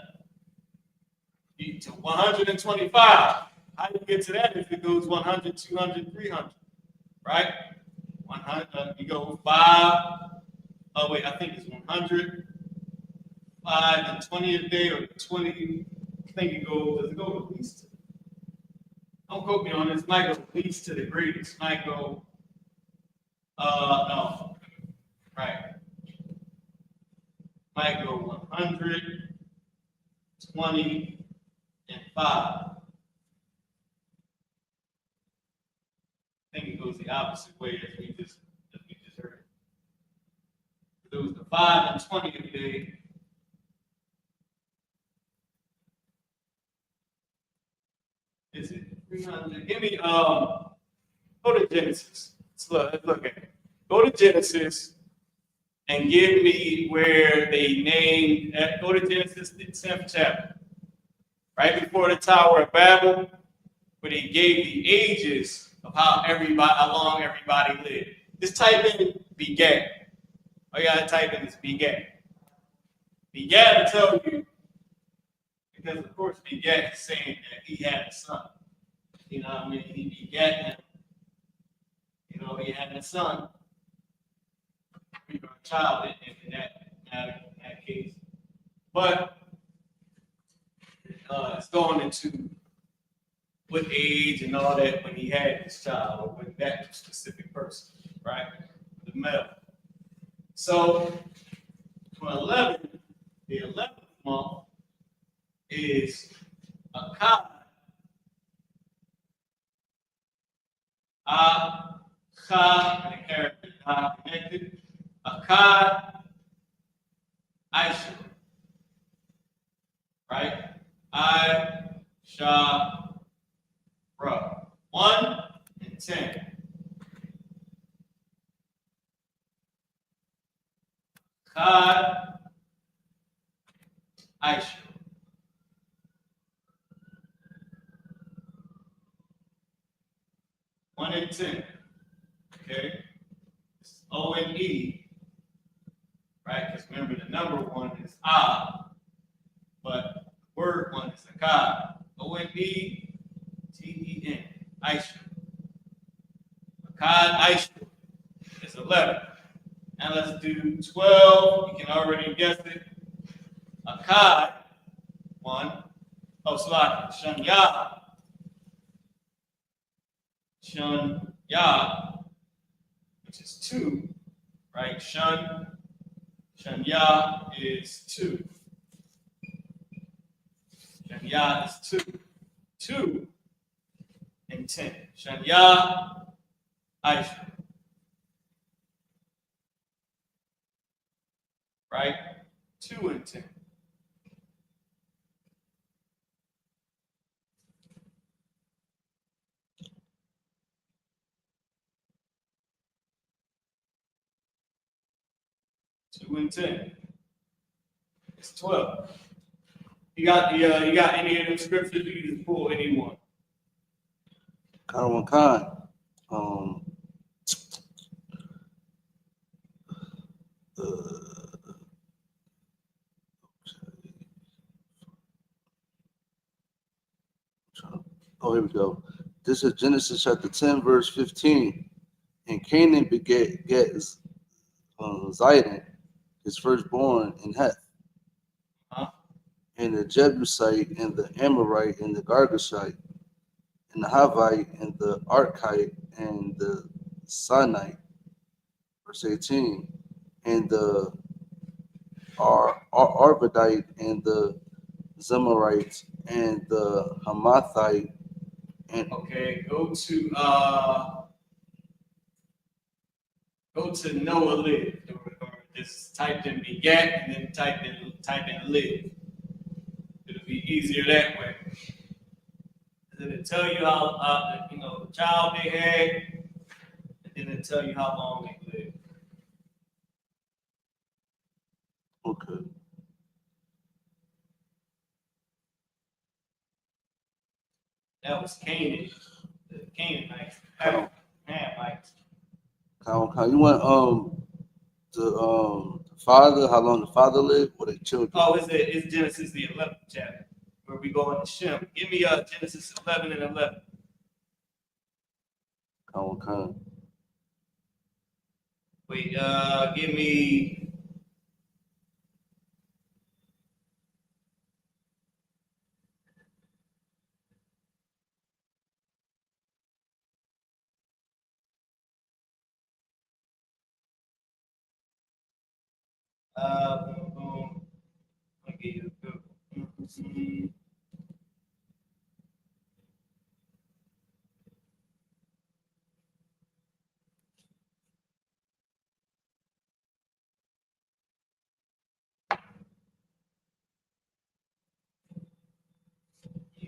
To 125. How do you get to that if it goes 100, 200, 300? Right? 100, you go 5. Oh, wait, I think it's 100. 5 and 20 a day, or 20. I think it goes, does it go at least? Don't quote me on this. Might go at least to the greatest. Might go, no. Right. Might go 100, 20, and 5. the opposite way as we just heard. It was the 5 and 20th day. Is it 300? Give me go to Genesis. Let's look at it. Go to Genesis and give me where they named. Go to Genesis, the 10th chapter, right before the Tower of Babel, where they gave the ages of how long everybody lived. Just type in begat. All you gotta type in is begat. Begat will tell you, because of course begat is saying that he had a son. You know what I mean? He begat him. You know, he had a son. We were a child in that case. But it's going into what age and all that when he had his child, or with that specific person, right? The male. So, for 11, the 11th month is Akkad. Akkad, and the character not connected. Akkad, Aisha. Right? Aisha. 1 and 10. Akkad, Aisha. One and 10. Okay? It's O and E. Right? Because remember the number 1 is but the word 1 is Akkad. O and E, T-E-N. Aisha. Akkad Aisha is 11. Now let's do 12. You can already guess it. Akkad, 1. Oh, Salaki. Shanya. Shanya, which is 2. Right? Shanya is 2. Shanya is 2. 2 and 10. Shanya, Aisha. Right? 2 and 10. Two and 10. It's 12. You got any of them scriptures? You can just pull any one. Khan. Oh, here we go. This is Genesis chapter 10, verse 15. And Canaan begat Zidon, his firstborn, in Heth. And the Jebusite, and the Amorite, and the Girgashite, and the Havite, and the Archite, and the Sinite. Verse 18. And the Arvadite, and the Zemarite, and the Hamathite, and Okay, go to Noah lived, or just type in begat and then type in live. It'll be easier that way. It'll tell you how the child they had, and then it'll tell you how long they lived. okay. That was Canaan, the Canaanites, Hamites. Khan, you want the father, how long the father lived, or the children? Oh, it's Genesis the 11th chapter, where we go into Shem. Give me Genesis 11 and 11. Khan. Wait, give me. Boom, boom. I'll give you a good one.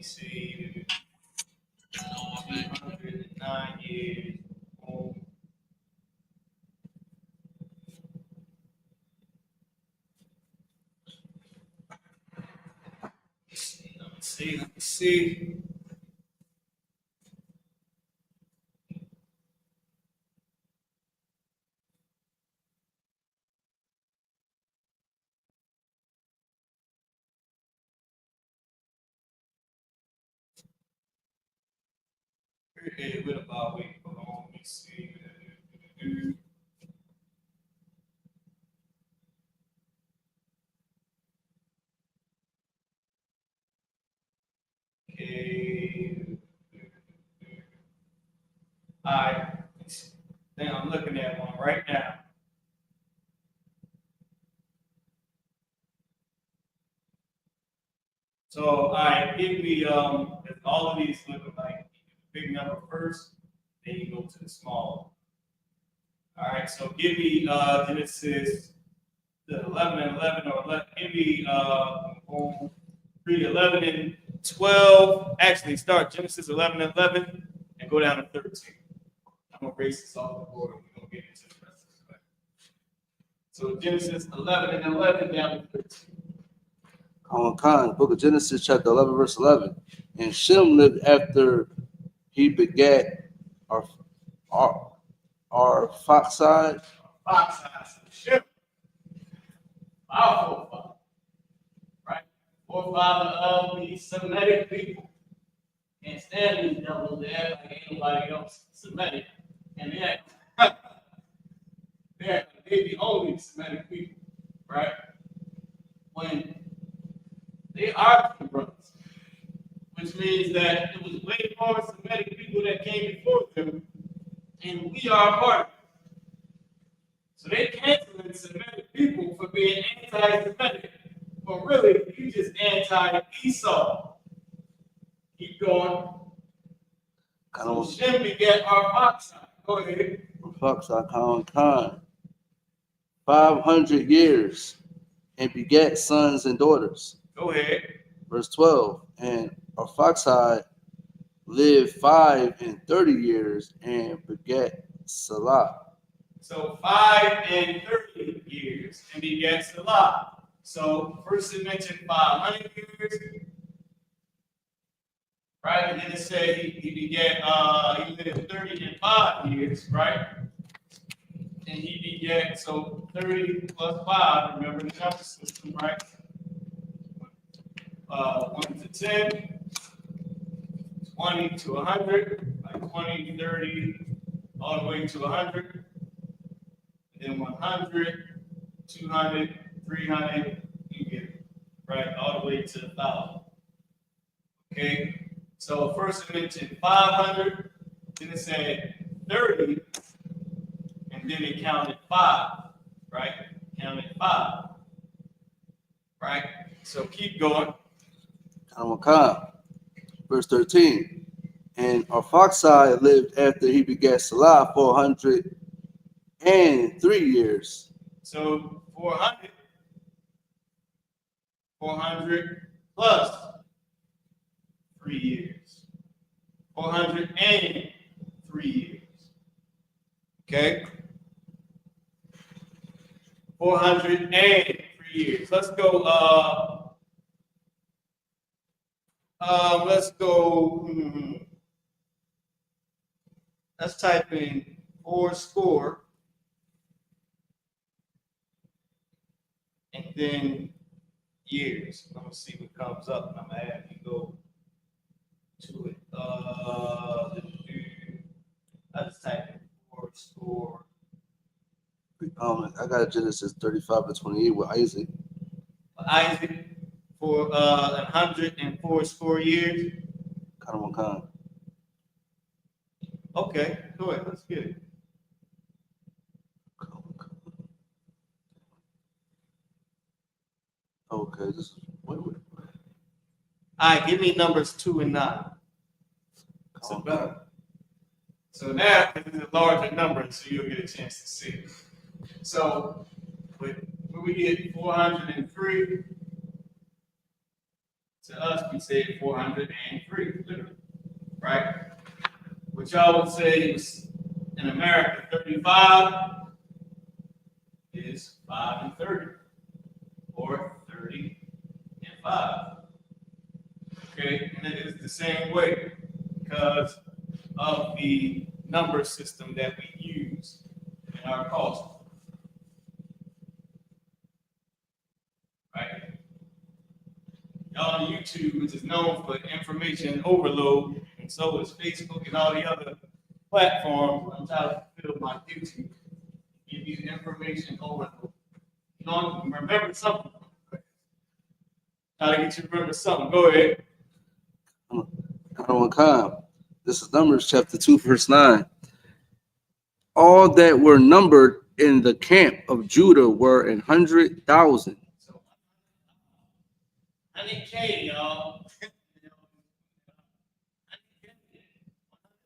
me see. 209 years. Boom. Let me see. Hey, what about wait? Hold on, let me see. Okay. All right. Then I'm looking at one right now. So, all right, give me all of these looking like big number first, then you go to the small. All right, so give me Genesis the 11 and 11 or give me read 11 and 12. Actually, start Genesis 11 and 11 and go down to 13. I'm gonna erase this off the board and we're gonna get into the rest of it. So Genesis 11 and 11 down to 13. Khan, Book of Genesis, chapter 11, verse 11. And Shem lived after he begat Arphaxad. Ship. Our forefather. Right? Forefather of the Semitic people. Can't stand these devils, they act like anybody else Semitic. And they act like they the only Semitic people. Right? When they are the brothers. Which means that it was way more Semitic people that came before them, and we are a part of it. So they canceling Semitic people for being anti-Semitic, but really, you just anti-Esau. Keep going. So Shem begat Arphaxad. Go ahead. Arphaxad, Khan. 500 years and begat sons and daughters. Go ahead. Verse 12. And Arphaxad lived 5 and 30 years and begat Salah. So 5 and 30 years and begat Salah. So first it mentioned 500 years, right? And then it said he begat he lived 30 and 5 years, right? And he begat so 30 plus 5. Remember the number system, right? 1 to 10, 20 to 100, like 20, 30, all the way to 100. Then 100, 200, 300, you get it, right? All the way to 1,000. Okay, so first it mentioned 500, then it said 30, and then it counted 5, right? Counted 5, right? So keep going. Verse 13. And Arphaxad lived after he begat Salah 403 years. So 400 plus 3 years. 403 years. Okay? 403 years. Let's go, let's type in 4 score. And then years. I'm gonna see what comes up, and I'm gonna have you go to it. I just type in 4 score. I got Genesis 35 to 28 with Isaac. Isaac for 104 score years. Khan. Okay, go ahead. Let's get it. Okay, just wait. All right, give me numbers 2 and 9. So better. So now this is a larger number, so you'll get a chance to see it. So when we get 403 to To us, we say 403, literally, right? What y'all would say is in America, 35 is 5 and 30, or 30 and 5. Okay, and it is the same way because of the number system that we use in our culture. Right? Y'all on YouTube, which is known for information overload, and so is Facebook and all the other platforms. I'm trying to fill my YouTube, give you information overload. You don't remember something. Try to get you to remember something. Go ahead. This is Numbers chapter 2, verse 9. All that were numbered in the camp of Judah were 100,000. 100K, y'all.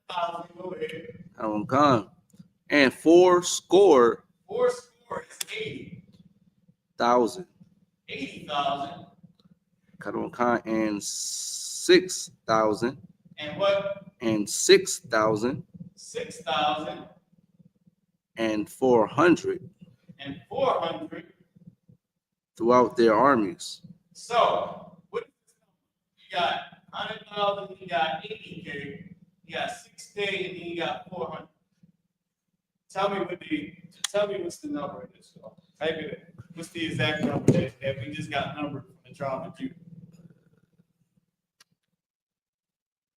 100,000, go ahead. And 80,000. 80,000. And 6,000. And what? And 6,000. 6,000. And 400. And 400. Throughout their armies. So, what is this number? You got 100,000, you got 80K, you got 6K, and then you got 400. Tell me what's the number of this. Type it in. What's the exact number that we just got numbered from the tribe of Judah?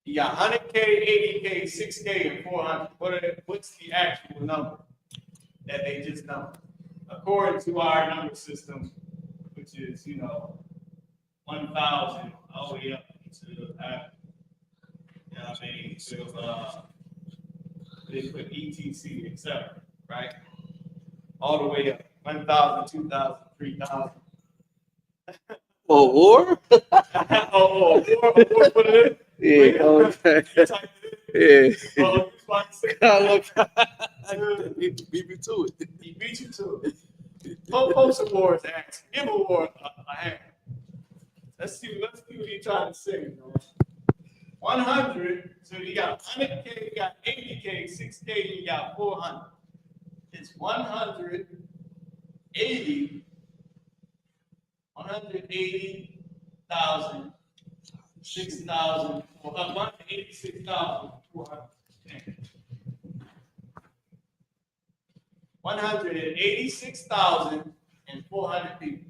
You got 100K, 80K, 6K, and 400. What's the actual number that they just numbered? According to our number system, which is, 1,000 all the way up to, they put ETC, etc., right? All the way up, 1,000, 2,000, 3,000. Or? Or put it in. Yeah, okay. Yeah. He beat me to it. He beat you to it. Post awards, ask. Give award a hand. Let's see what he's trying to say. 100. So you got 100K, you got 80K, 6K, you got 400. It's 180,000, 6,000, 186,400. 186,400 people.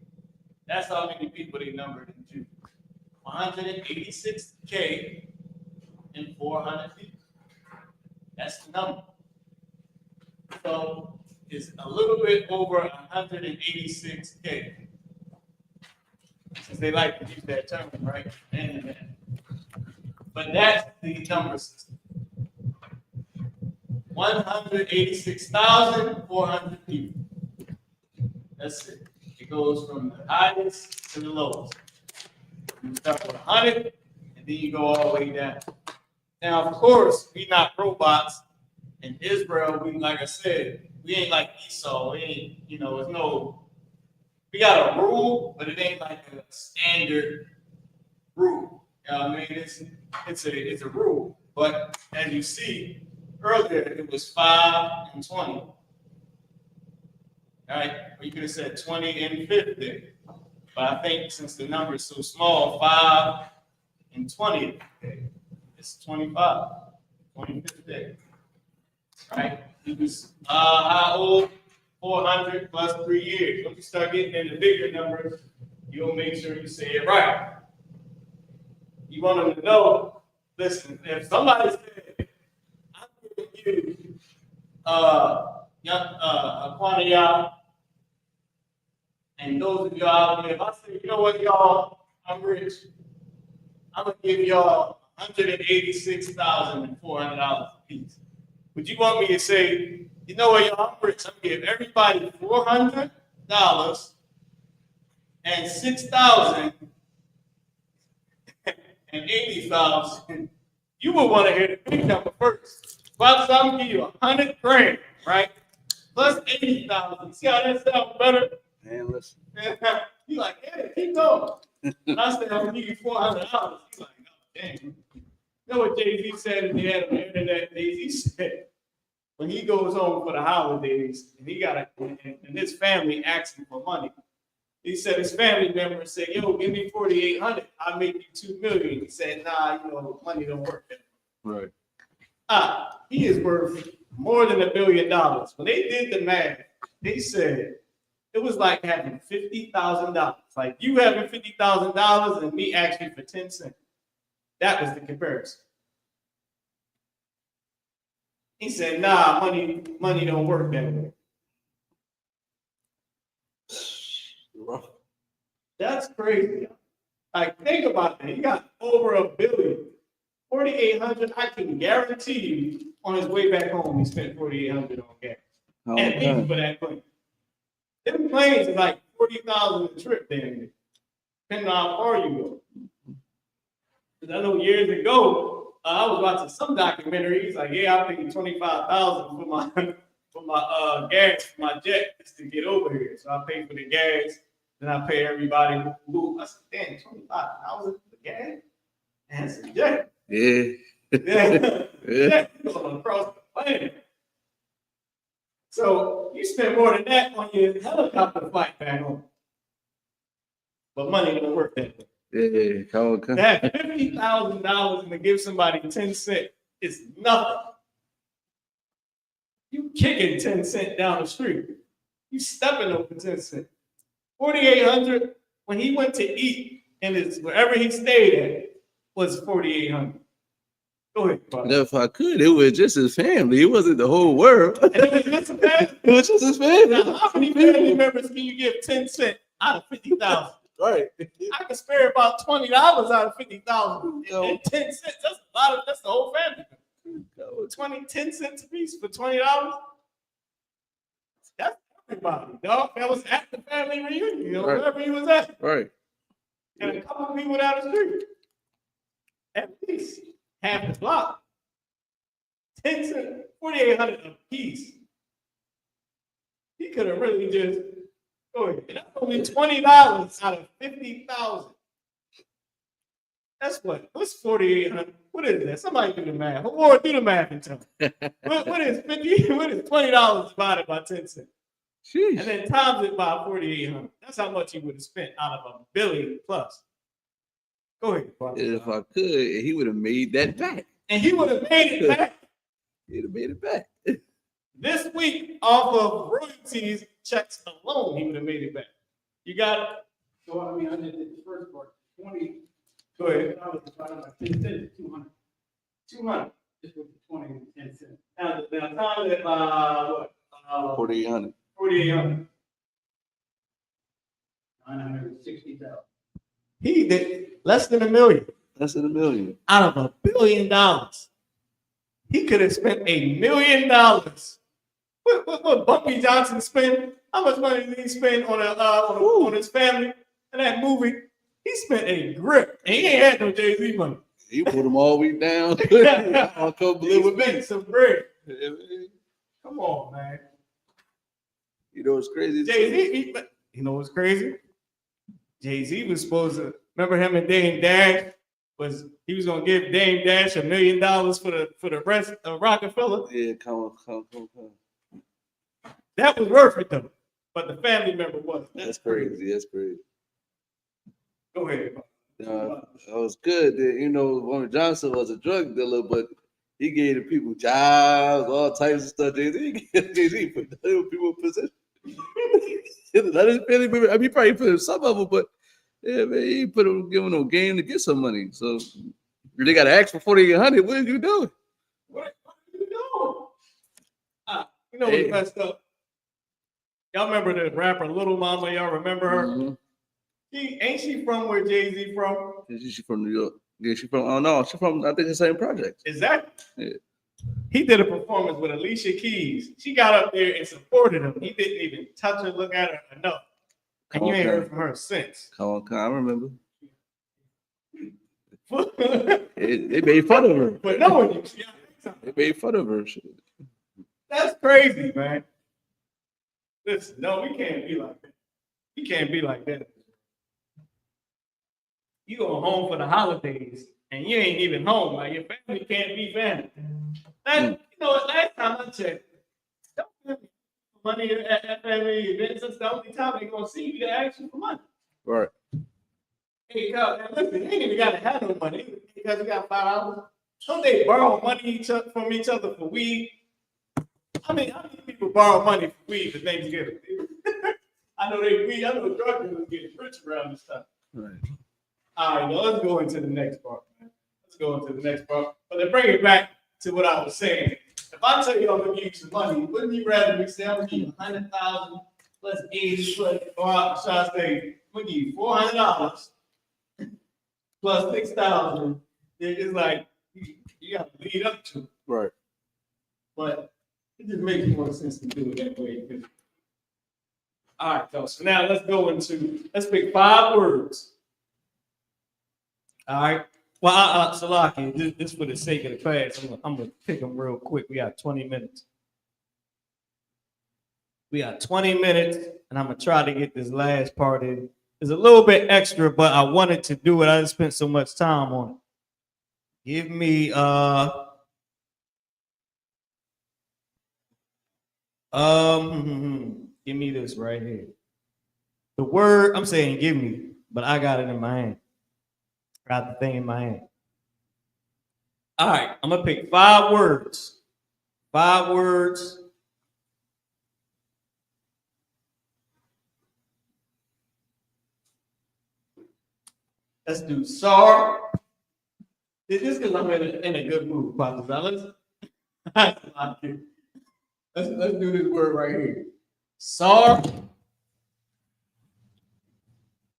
That's how many people they numbered in Judah. 186K and 400 people. That's the number. So it's a little bit over 186K. Since they like to use that term, right? But that's the number system. 186,400 people. That's it. It goes from the highest to the lowest. You start with 100, and then you go all the way down. Now, of course, we're not robots. In Israel, like I said, we ain't like Esau. We ain't, it's no. We got a rule, but it ain't like a standard rule. It's a rule. But as you see earlier, it was 5 and 20. All right, or you could have said 20 and 50. But I think since the number is so small, 5 and 20, it's 25. 25th day. Right? He was how old? 400 plus 3 years. Once you start getting into bigger numbers, you'll make sure you say it right. You want them to know, listen, if somebody said, I'm giving you Aquania, and those of y'all out there, if I say, you know what, y'all, I'm rich, I'm going to give y'all $186,400 a piece. Would you want me to say, you know what, y'all, I'm rich, I'm going to give everybody $400 and $6,000 and $80,000? You would want to hear the big number first. But I'm going to give you $100,000, right? Plus $80,000. See how that sounds better? Man, listen. He like, yeah, keep going. And I said, I'm gonna give you $400. He's like, oh, dang. You know what Jay-Z said in the internet? Jay-Z said when he goes home for the holidays and he got and his family asks him for money. He said his family member said, yo, give me 4,800. I'll make you 2 million. He said, nah, you know, money don't work. Right. He is worth more than $1 billion. When they did the math, they said it was like having $50,000. Like you having $50,000 and me asking for 10 cents. That was the comparison. He said, nah, money don't work that way. That's crazy. Like, think about that. He got over $1 billion. 4,800, I can guarantee you on his way back home, he spent 4,800 on gas. At least for that plane. Them planes are like 40,000 a trip there, depending on how far you go. Because I know years ago, I was watching some documentary. He's like, yeah, I paid 25,000 for my gas for my jet just to get over here. So I pay for the gas, then I pay everybody who I said, damn, 25,000 for the gas? That's a jet. Yeah. Yeah. Going across the planet. So you spend more than that on your helicopter flight back home. But money don't work that way. Yeah, come on. That $50,000 and to give somebody 10 cents is nothing. You kicking 10 cents down the street. You stepping over 10 cents. 4,800 when he went to eat and it's wherever he stayed at was 4,800. Go ahead, Bob. If I could, it was just his family. It wasn't the whole world. And it was just a family. It was just his family. Now, how many family members can you give 10 cents out of 50,000? Right. I can spare about $20 out of 50,000. And 10 cents, that's a lot of, that's the whole family. 10 cents a piece for $20. That's everybody, dog. That was at the family reunion, you know, Right. wherever he was at. Right. And a couple of people down the street. At least half the block. 10 cents, 4,800 a piece. He could have really just, go ahead. That's only $20 out of 50,000. That's what? What's 4,800? What is that? Somebody do the math. Or do the math and tell me. What is 50? What is $20 divided by 10 cents? Sheesh. And then times it by 4,800. That's how much he would have spent out of $1 billion plus. Go ahead, Bob. If I could, he would have made that back. And he would have made it back He'd have made it back. this week off of royalties checks alone. He would have made it back. You got it? So I mean, I did the first part, 20. Go ahead. I was divided by 10 cents, 200. 200. Just with the 20 and 10 cents. Now times it by what? 4,800. 4,800. 960,000. He did less than $1 million Less than $1 million. out of $1 billion. He could have spent $1 million. What Bumpy Johnson spent? How much money did he spend on his family in that movie? He spent a grip, and he ain't had no Jay-Z money. You put them all week down. I'll come He live with me. spent some bread. Come on, man. You know what's crazy? Jay-Z, you know what's crazy? Jay-Z was supposed to, remember him and Dame Dash? He was gonna give Dame Dash $1 million for the rest of Rockefeller. Yeah, come on. That was worth it though. But the family member wasn't. That's crazy. That's crazy. Go ahead. That was good. That, you know, Warren Johnson was a drug dealer, but he gave the people jobs, all types of stuff. Jay-Z put people in position. Not his family member. I mean, he probably put in some of them, but yeah, man, he put them, giving them game to get some money. So they got to ask for 4,800. What are you doing? What are you doing? You know what's messed up? Y'all remember the rapper Little Mama? Y'all remember her? Mm-hmm. Ain't she from where Jay-Z from? She from New York. Yeah, she from, I don't know. She from, I think, the same project. Exactly. Yeah. He did a performance with Alicia Keys. She got up there and supported him. He didn't even touch her, look at her enough. And you ain't heard from her since. Come on, I remember. But They made fun of her. knowing you, They made fun of her. Shit. that's crazy, man. Listen, no, we can't be like that. We can't be like that. you go home for the holidays and you ain't even home. Like your family can't be family. Last time I checked, don't give me money at family events. That's the only time they're gonna see you to ask you for money. Right. Hey, listen, they ain't even gotta have no money because you got $5. Some they borrow money from each other for weed. How many people borrow money for weed for Thanksgiving? I know drug dealers getting rich around this time. Right. All right, well, let's go into the next part, man. Let's go into the next part. But to bring it back to what I was saying, if I tell you I'm gonna give you some money, wouldn't you rather me say I'm gonna give you 100,000 plus 80 plus, or should I say I'm gonna give you $400 plus 6,000? It's like you got to lead up to it. Right. But it just makes more sense to do it that way. All right, so now let's pick 5 words. All right. Well, Salaki, this for the sake of the class, I'm gonna pick them real quick. We got 20 minutes. And I'm gonna try to get this last part in. It's a little bit extra, but I wanted to do it. I just spent so much time on it. Give me give me this right here. The word I'm saying give me, but I got it in my hand. Got the thing in my hand. All right, I'm gonna pick 5 words. 5 words. Let's do SAR. This is because I'm in a good mood, Let's do this word right here. SAR.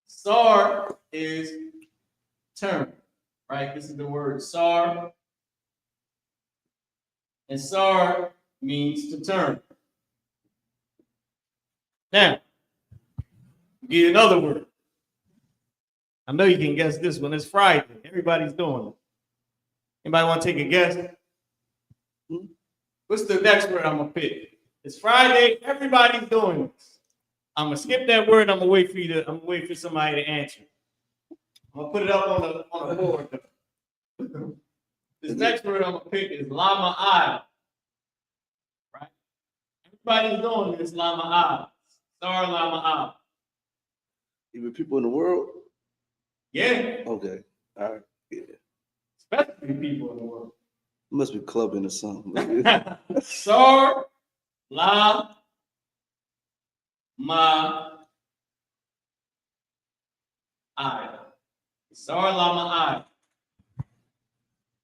SAR is turn, right? This is the word SAR. And SAR means to turn. Now, give you another word. I know you can guess this one. It's Friday. Everybody's doing it. Anybody want to take a guess? What's the next word I'm going to pick? It's Friday. Everybody's doing this. I'm going to skip that word. I'm going to wait for somebody to answer. I'm going to put it up on the board. This next word I'm going to pick is Lama I. Right? Everybody's doing this Lama I. Star Lama I. Even people in the world? Yeah. Okay. All right. Yeah. Especially people in the world. Must be clubbing or something. Sar La Ma I. Sar La Ma I.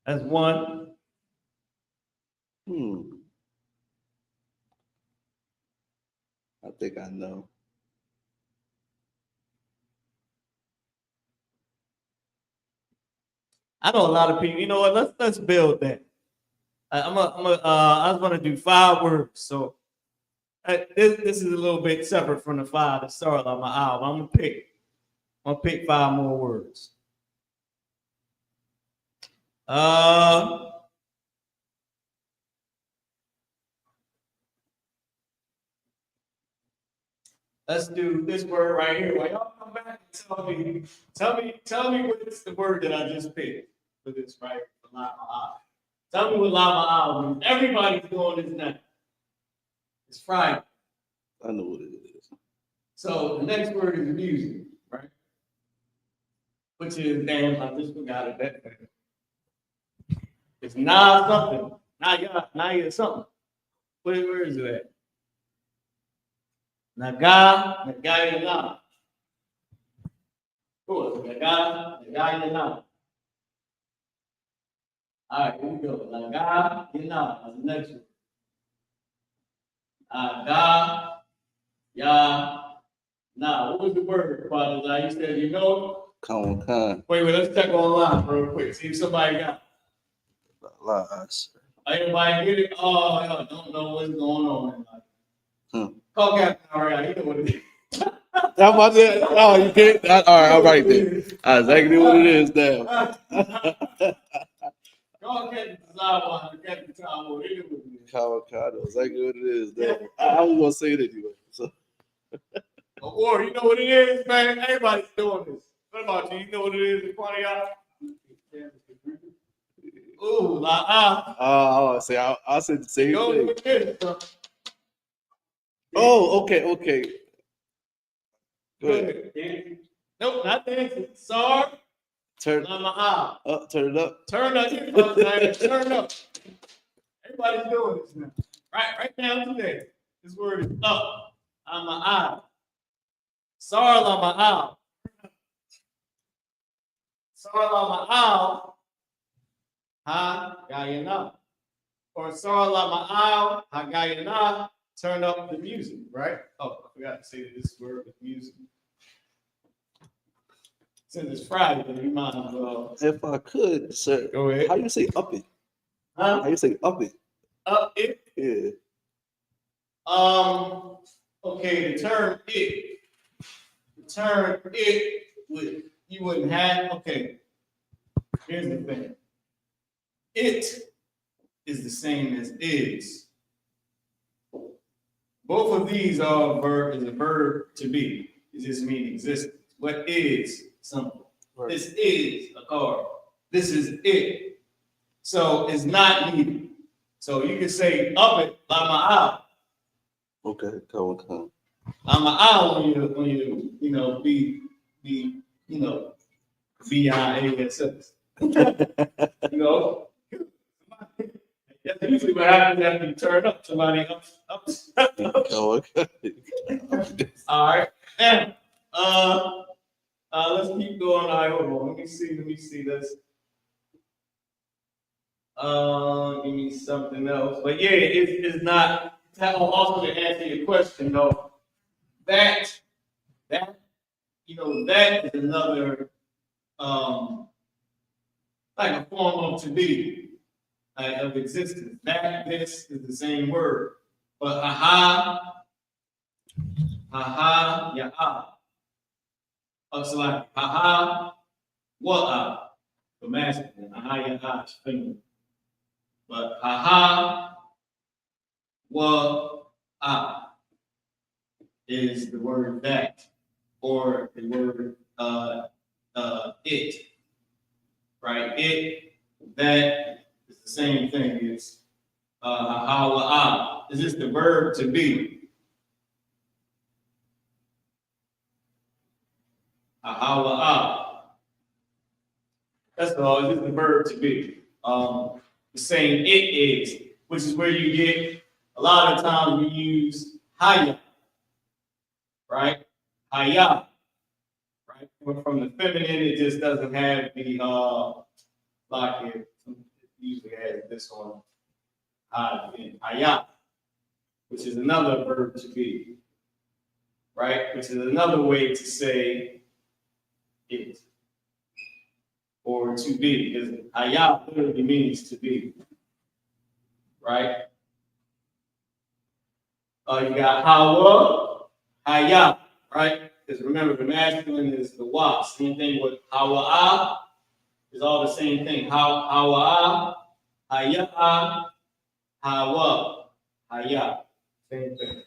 That's one. I think I know. I know a lot of people. You know what? Let's build that. I was gonna do 5 words. So this is a little bit separate from the 5 that started on my album. I'm gonna pick 5 more words. Let's do this word right here. While y'all come back and tell me what's the word that I just picked for this right? Lama. Tell me what Lama means. Everybody's doing this now. It's Friday. I know what it is. So the next word is music, right? Which is damn, I just forgot it. That it's nah something. Nah you're something. Where is it at? Nagayana. Cool. Nagayana. All right, here we go. Nagayana. That's the next one. Nah, what was the word, Father? You said you know. Con. Wait, let's check online real quick. See if somebody got it. Lies. Everybody get it? Oh, I don't know what's going on. Call Captain Ariana. You know what it is. Oh, you can't. All right, all right then. Exactly what it is now. Call Captain Zawa. Captain Tawo. They know what it is. Avocado. Exactly what it is now. I was gonna say it anyway. So. Or you know what it is, man. Everybody's doing this. What about you? You know what it is in Kwaniya? Ooh, la Oh, say I said the same Go thing. with this. Oh, okay. Go Go ahead. ahead. Nope, not dancing. Sar, Turn lama up, turn it up. Turn up, turn up. Everybody's doing this now. Right now today. This word is up. I'm a I. Sar lama ow. Sar lama ow. Ha gayana. Or sar lama ow. Ha gayana. Turn up the music, right? Oh, I forgot to say that this word with music. Since it's Friday, you might as well. If I could, sir. Go ahead. How you say up it? Huh? How you say up it? Up it. Yeah. Okay, the term it you wouldn't have. Okay, here's the thing. It is the same as is. Both of these are a verb to be. It just means existence. What is something? Right. This is a car. This is it. So it's not needed. So you can say up it like my eye. Okay, come on. I'm an eye when you BIASS. You know, that's usually what happens after you turn up. Somebody ups. Oh, okay. All right, now let's keep going. All right, hold on. Let me see this. Give me something else. But yeah, it's not. Also to answer your question though, that that is another like a form of to be, of existence. That this is the same word, but yaha, also like wa'a, for masculine, yaha is feminine, but wa'a is the word that, or the word it, right? It, that is the same thing. It's hawa'a. Is this the verb to be? Hawa'a. That's all. Is this the verb to be? The same it is, which is where you get a lot of times we use haya, right? Haya, right? But from the feminine, it just doesn't have the like it usually has this one. Haya, which is another verb to be, right? Which is another way to say it or to be, because haya literally means to be, right? You got hawa, haya, right? Because remember, the masculine is the wa. Same thing with hawa'a is all the same thing. Hawa'a, haya'a, hawa, haya. Same thing.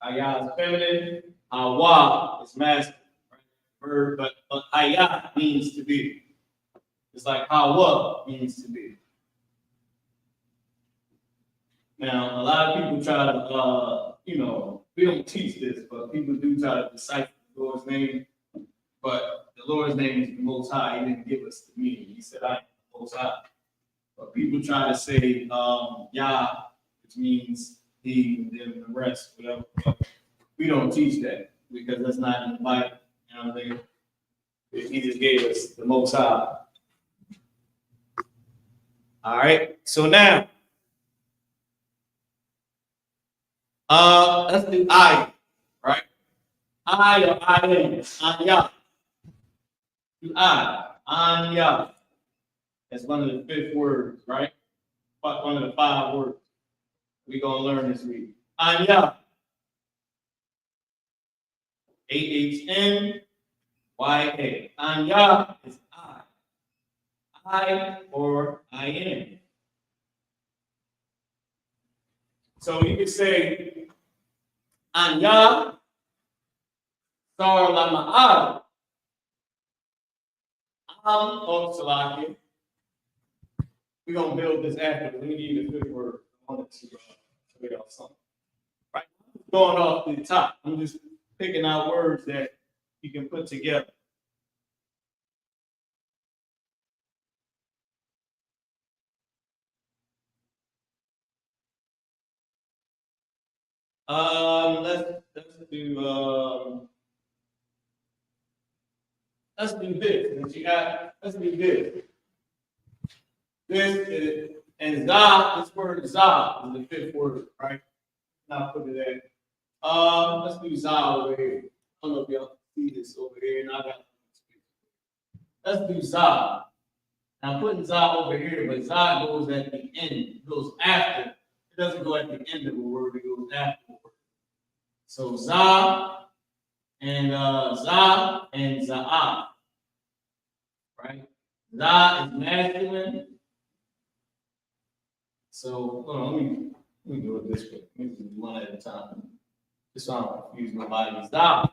Haya is feminine, hawa is masculine, right? Verb, but haya means to be. It's like hawa means to be. Now, a lot of people try to, we don't teach this, but people do try to decipher the Lord's name. But the Lord's name is the Most High. He didn't give us the meaning. He said, I am the Most High. But people try to say Yah, which means he, and then the rest, whatever. But we don't teach that because that's not in the Bible. You know what I mean? He just gave us the Most High. All right. So now, let's do I, right? I or I am, Anya. Do I, Anya. That's one of the 5 words, right? One of the 5 words we're going to learn this week. Anya. AHNYA. Anya is I. I or I am. So you could say Anya Sar Lama Salaki. We're gonna build this after. We need a good word. I wanted to figure out something. Right? Going off the top. I'm just picking out words that you can put together. Let's do this. Let's do this. This is, and za, this word za is the fifth word, right? Now put it there. Let's do za over here. I don't know if y'all can see this over here, and I got. Let's do za. Now putting za over here, but za goes at the end. It goes after. It doesn't go at the end of a word. It goes after the word. So za and za'a. Right? Za is masculine. So hold on, let me do it this way. Let me do one at a time. Just so I don't confuse nobody. Za.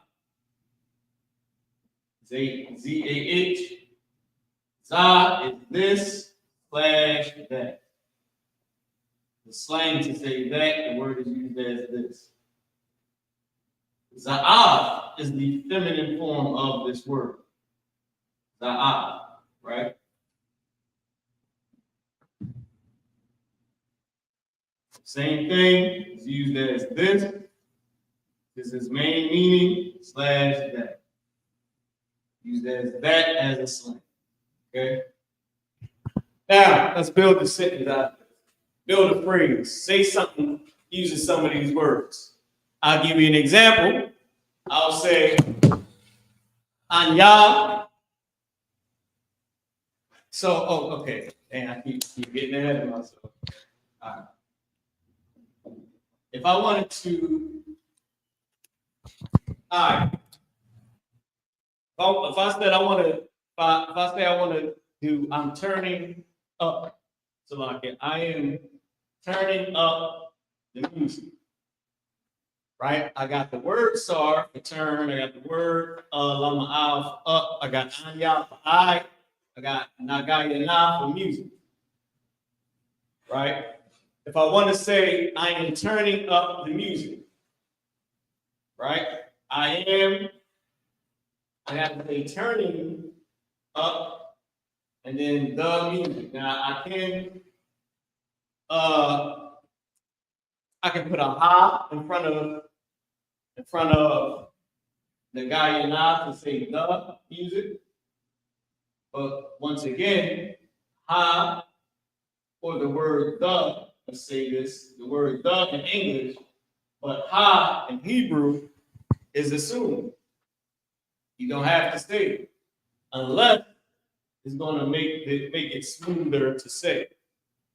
Z-A-H. Za is this / that. The slang to say that, the word is used as this. Za'af is the feminine form of this word. Za'af, right? Same thing is used as this. This is main meaning / that. Used as that as a slang. Okay? Now, let's build the sentence out. Build a phrase. Say something using some of these words. I'll give you an example. I'll say, Anya. So, okay. And I keep getting ahead of myself. All right. If I wanted to, all right. If I said I want to, if I say I want to do, I'm turning up. So like I am turning up the music. Right? I got the word sar for turn. I got the word lama for up. I got anya for I got nagaya na for music. Right? If I want to say I am turning up the music, right? I have to say turning up and then the music. Now I can put a ha in front of the guy to say the music. But once again, ha or the word the, let's say this, the word the in English, but ha in Hebrew is assumed. You don't have to say it unless it's going to make it smoother to say,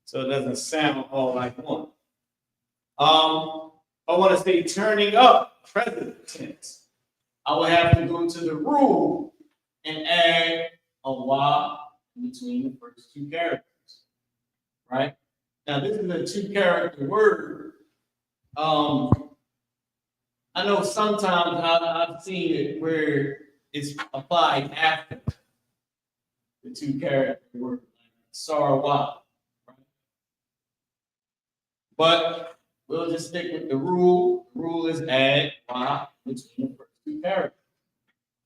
so it doesn't sound all like one. I want to say turning up, present tense. I would have to go to the rule and add a wa between the first two characters. Right? Now, this is a two-character word. I know sometimes I've seen it where it's applied after the two-character word, like sarwa. Right? But we'll just stick with the rule. The rule is add wa between the first two characters.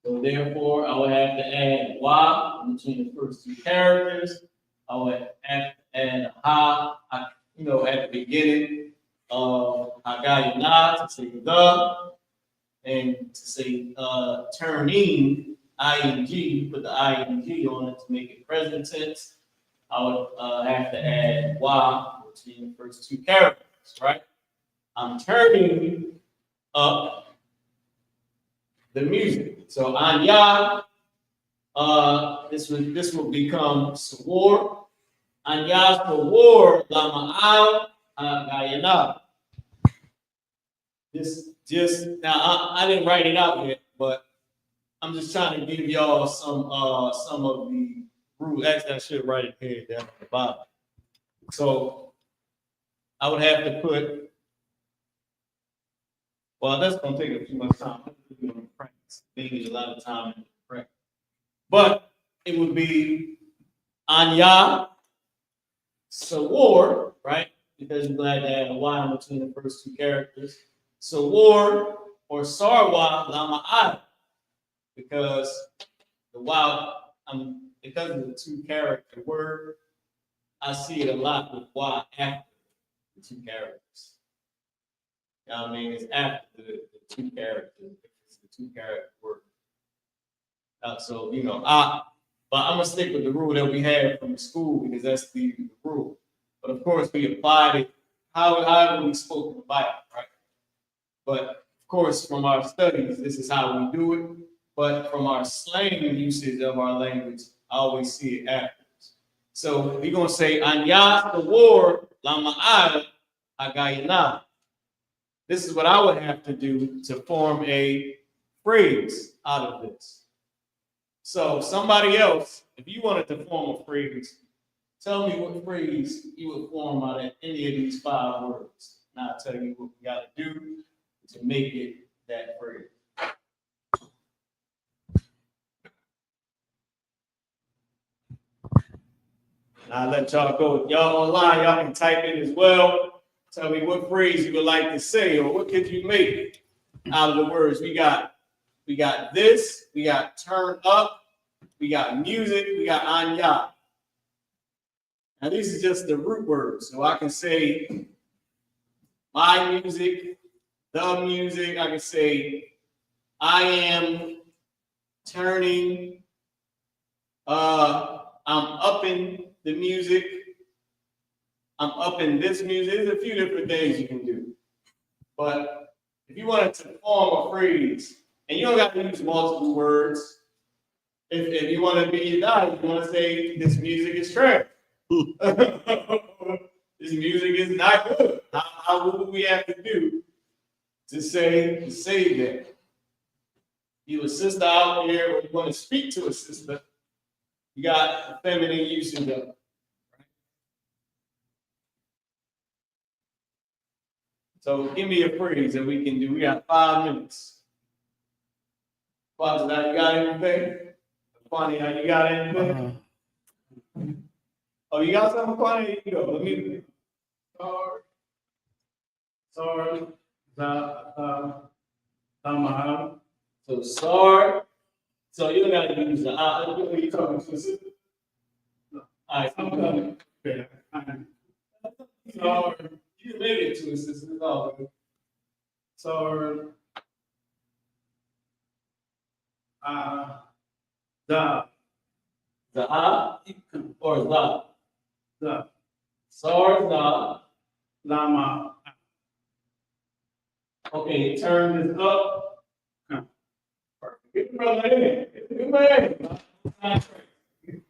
So therefore, I would have to add wa between the first two characters. I would have to add ha, at the beginning of hagayana to say the, and to say turning, ing, put the ing on it to make it present tense. I would have to add wa between the first two characters, right? I'm turning up the music. So anya, this will become swar. Anya swar lama gayana. This just now I didn't write it out yet, but I'm just trying to give y'all some of the rules. Actually, I should write it here down at the bottom. So I would have to put. Well, that's going to take up too much time. Practice. They need a lot of time to practice. But it would be Anya Sawar, right? Because you're glad to add a Y in between the first two characters. Sawar or Sarwa Lama I, because the Y, because of the two character word, I see it a lot with Y after the two characters. You know what I mean? It's after the two characters. It's the two character word. So, you know, but I'm going to stick with the rule that we had from school because that's the rule. But of course, we applied it however we spoke in the Bible, right? But of course, from our studies, this is how we do it. But from our slang usage of our language, I always see it afterwards. So we're going to say, Anya the war, Lama Agayana. This is what I would have to do to form a phrase out of this. So somebody else, if you wanted to form a phrase, tell me what phrase you would form out of any of these 5 words. And I'll tell you what we got to do to make it that phrase. And I'll let y'all go. Y'all online, y'all can type in as well. Tell me what phrase you would like to say or what could you make out of the words. We got this, we got turn up, we got music, we got anya. Now these are just the root words. So I can say my music, the music. I can say I am turning, I'm upping the music. I'm upping this music. There's a few different things you can do. But if you wanted to form a phrase, and you don't got to use multiple words. If you want to be nice, you want to say this music is trash. This music is not good. How would we have to do to say that? You a sister out here, or you want to speak to a sister, you got the feminine usage of it. So give me a phrase that we can do. We got 5 minutes. Father, now you got anything? Funny, now you got anything? Oh, you got something funny? Here you go. Let me. Sorry. So sorry. So you don't got to use the when you talking to a sister. All right, I'm coming. Yeah. Sorry. You made it to a sister. Sorry. The or the. Sorry, the. Lama. Okay, turn this up. Perfect. Get the brother in. Get the man. Get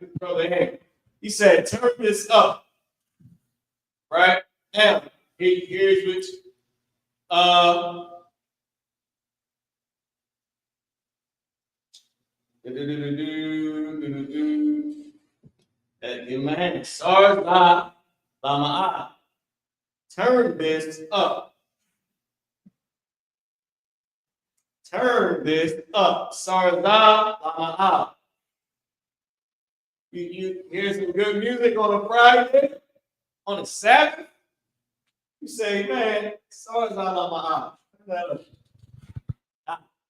the brother in. He said, turn this up. Right? Now, here's which in my hand. Sars la lama. Turn this up. Turn this up. Sars la lama. You hear some good music on a Friday, on a Sabbath. You say, man, Sars la lama.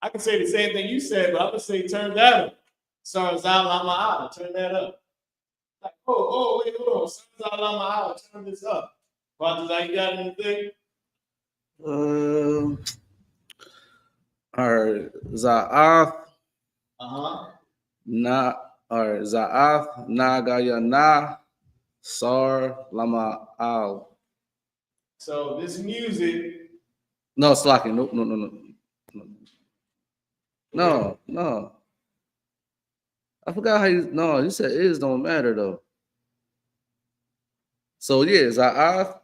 I can say the same thing you said, but I'm gonna say turn that up. Sars la lama. Turn that up. Like, wait, hold on. Sars la lama. Turn this up. Father, you got anything? All right, Za'af. Na. All right, Za'af. Nagayana. Sar lama al. So this music. No, slacking. No. I forgot how you. No, you said is don't matter though. So yeah, Za'af.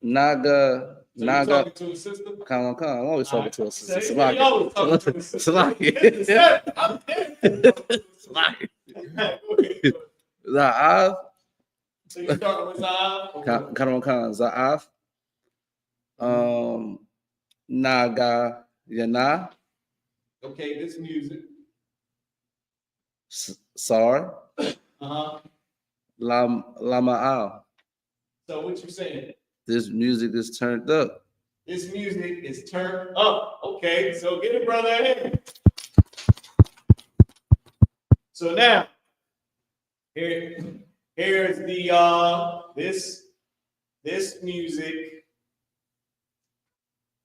Naga. So you talking to a sister? Come on. I'm always talking to a sister. You always talking to a sister. Za'af. So you starting with Za'af? Za'af. Naga Yana. Okay, this music. Sar, Uh-huh. Lama'al. So what you saying? This music is turned up. This music is turned up. Okay, so get it, brother. In. So now, here's the this music.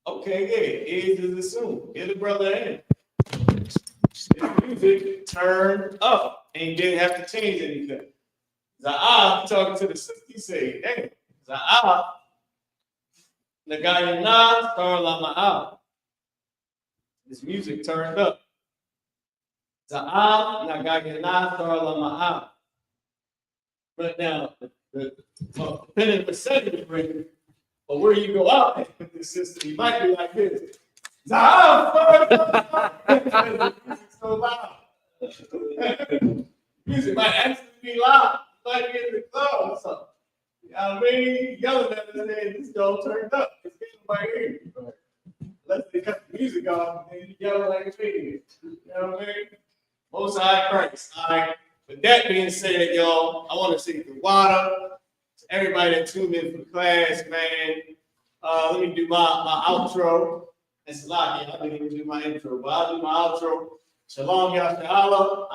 Okay, yeah, is assumed. Get it, brother. In. This music turned up and didn't have to change anything. Za'ah talking to the sister, he said, hey, Za'ah, Nagayana, Starlama'ah. This music turned up. Za'ah, Nagayana, Starlama'ah. But now, depending on the second ring, or where you go out with this system, you might be like this. Za'ah, the music's so loud. Music might actually be loud. Might be in the club or something. You know what I mean? Yelling at us saying this don't turn up. It's getting my ear. Unless they cut the music off and then you yell like a baby. You know what I mean? Most High Christ. All right. With that being said, y'all, I want to say the water to everybody that tuned in for class, man. Let me do my outro. It's a lot here. I didn't even do my intro, but I'll do my outro. Shalom, Yashala,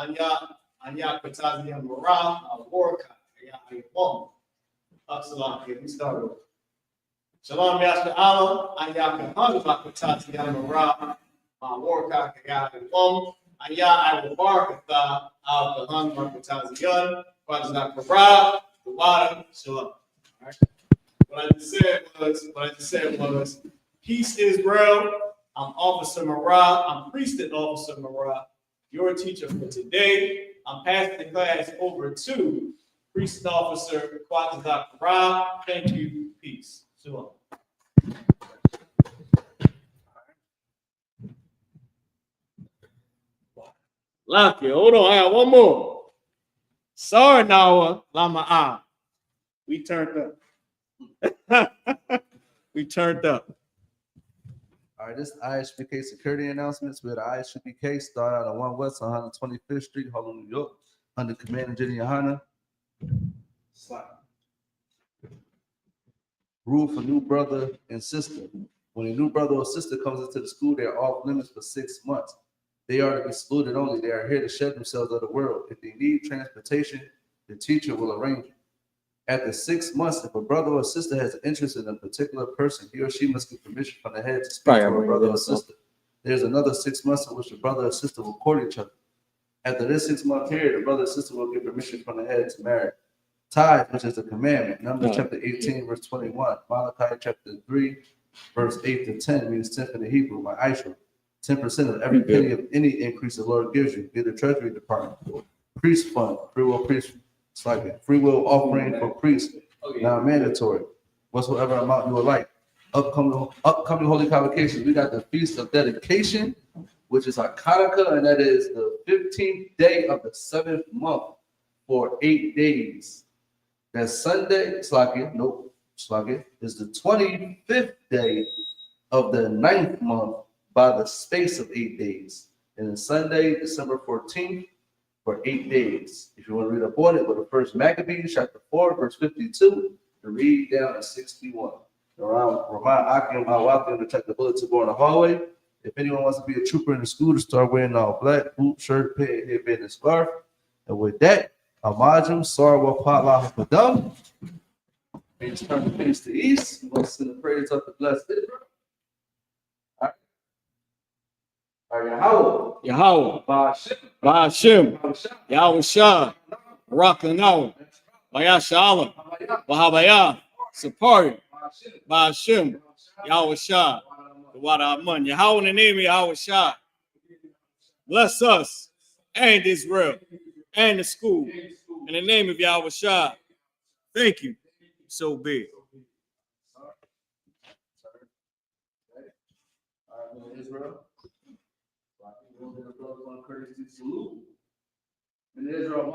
Anya Patazi Mara, Awarka, Ayawam. Salam, we start over. Shalom, Yashala, Anya Patazi Mara, Awarka, Ayawam. Anya Ayawarka, Al-Kahan Patazi, Patazi Mara, the water, Shalom. What I just said was, peace, Israel. I'm Officer Marah. I'm Priest Officer Marah, your teacher for today. I'm passing the class over to Priest Officer Quatazak Marah. Thank you. Peace. Shalom. Lucky. Hold on. I got one more. Sorry, Nawa Lama. We turned up. We turned up. All right, this ISUPK security announcements. We had ISUPK start out on 1 West 125th Street, Harlem, New York, under Command of Jenny YAHANNA. Rule for new brother and sister. When a new brother or sister comes into the school, they are off limits for 6 months. They are to be excluded only. They are here to shed themselves of the world. If they need transportation, the teacher will arrange it. After 6 months, if a brother or sister has an interest in a particular person, he or she must get permission from the head to speak to a brother or sister. There's another 6 months in which the brother or sister will court each other. After this 6 month period, the brother or sister will get permission from the head to marry. Tithe, which is the commandment, Numbers chapter 18, verse 21, Malachi chapter 3, verse 8 to 10 means 10th in the Hebrew, my Aisha. 10% of every penny of any increase the Lord gives you, be the Treasury Department. Priest fund, free will priest. It's like a free will offering for priests, non-mandatory. Whatsoever amount you would like. Upcoming holy convocations. We got the Feast of Dedication, which is our Hanukkah, and that is the 15th day of the 7th month for 8 days. That Sunday, Slakia, nope, Slakia, is the 25th day of the 9th month by the space of 8 days. And then Sunday, December 14th, for 8 days. If you want to read up on it, go to First Maccabees, chapter 4, verse 52, and read down to 61. Remind Akim how welcome to check the bulletin board in the hallway. If anyone wants to be a trooper in the school, to start wearing all black, boot, shirt, pant, headband, and scarf. And with that, Amajim, Sarwa, Patla, Padam. And just turn the face to the east. We're going to send the prayers up to bless Israel. All right, Yahweh, Ba'ashim, Yahweh Shah, Rakanawa, Bayashalam, Wahabaya, Sapari, Ba'ashim, Yahweh Shah, the Wada Amun. Yahweh in the name of Yahweh Shah. Bless us and Israel and the school in the name of Yahweh Shah. Thank you. So be it. Israel. Courtesy salute. And Israel,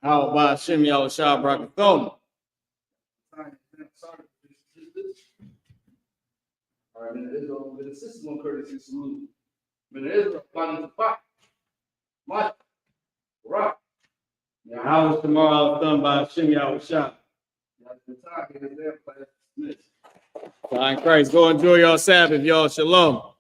How about Shem Yahweh Shah Brakathon? All right, and Israel, with a system on courtesy salute. children of Israel, YAHANNA. Much. Right. Yeah, How was tomorrow done by Shimmy Shop? that's the time. It is there, class dismissed. Fine Christ. Go enjoy your Sabbath, y'all. Shalom.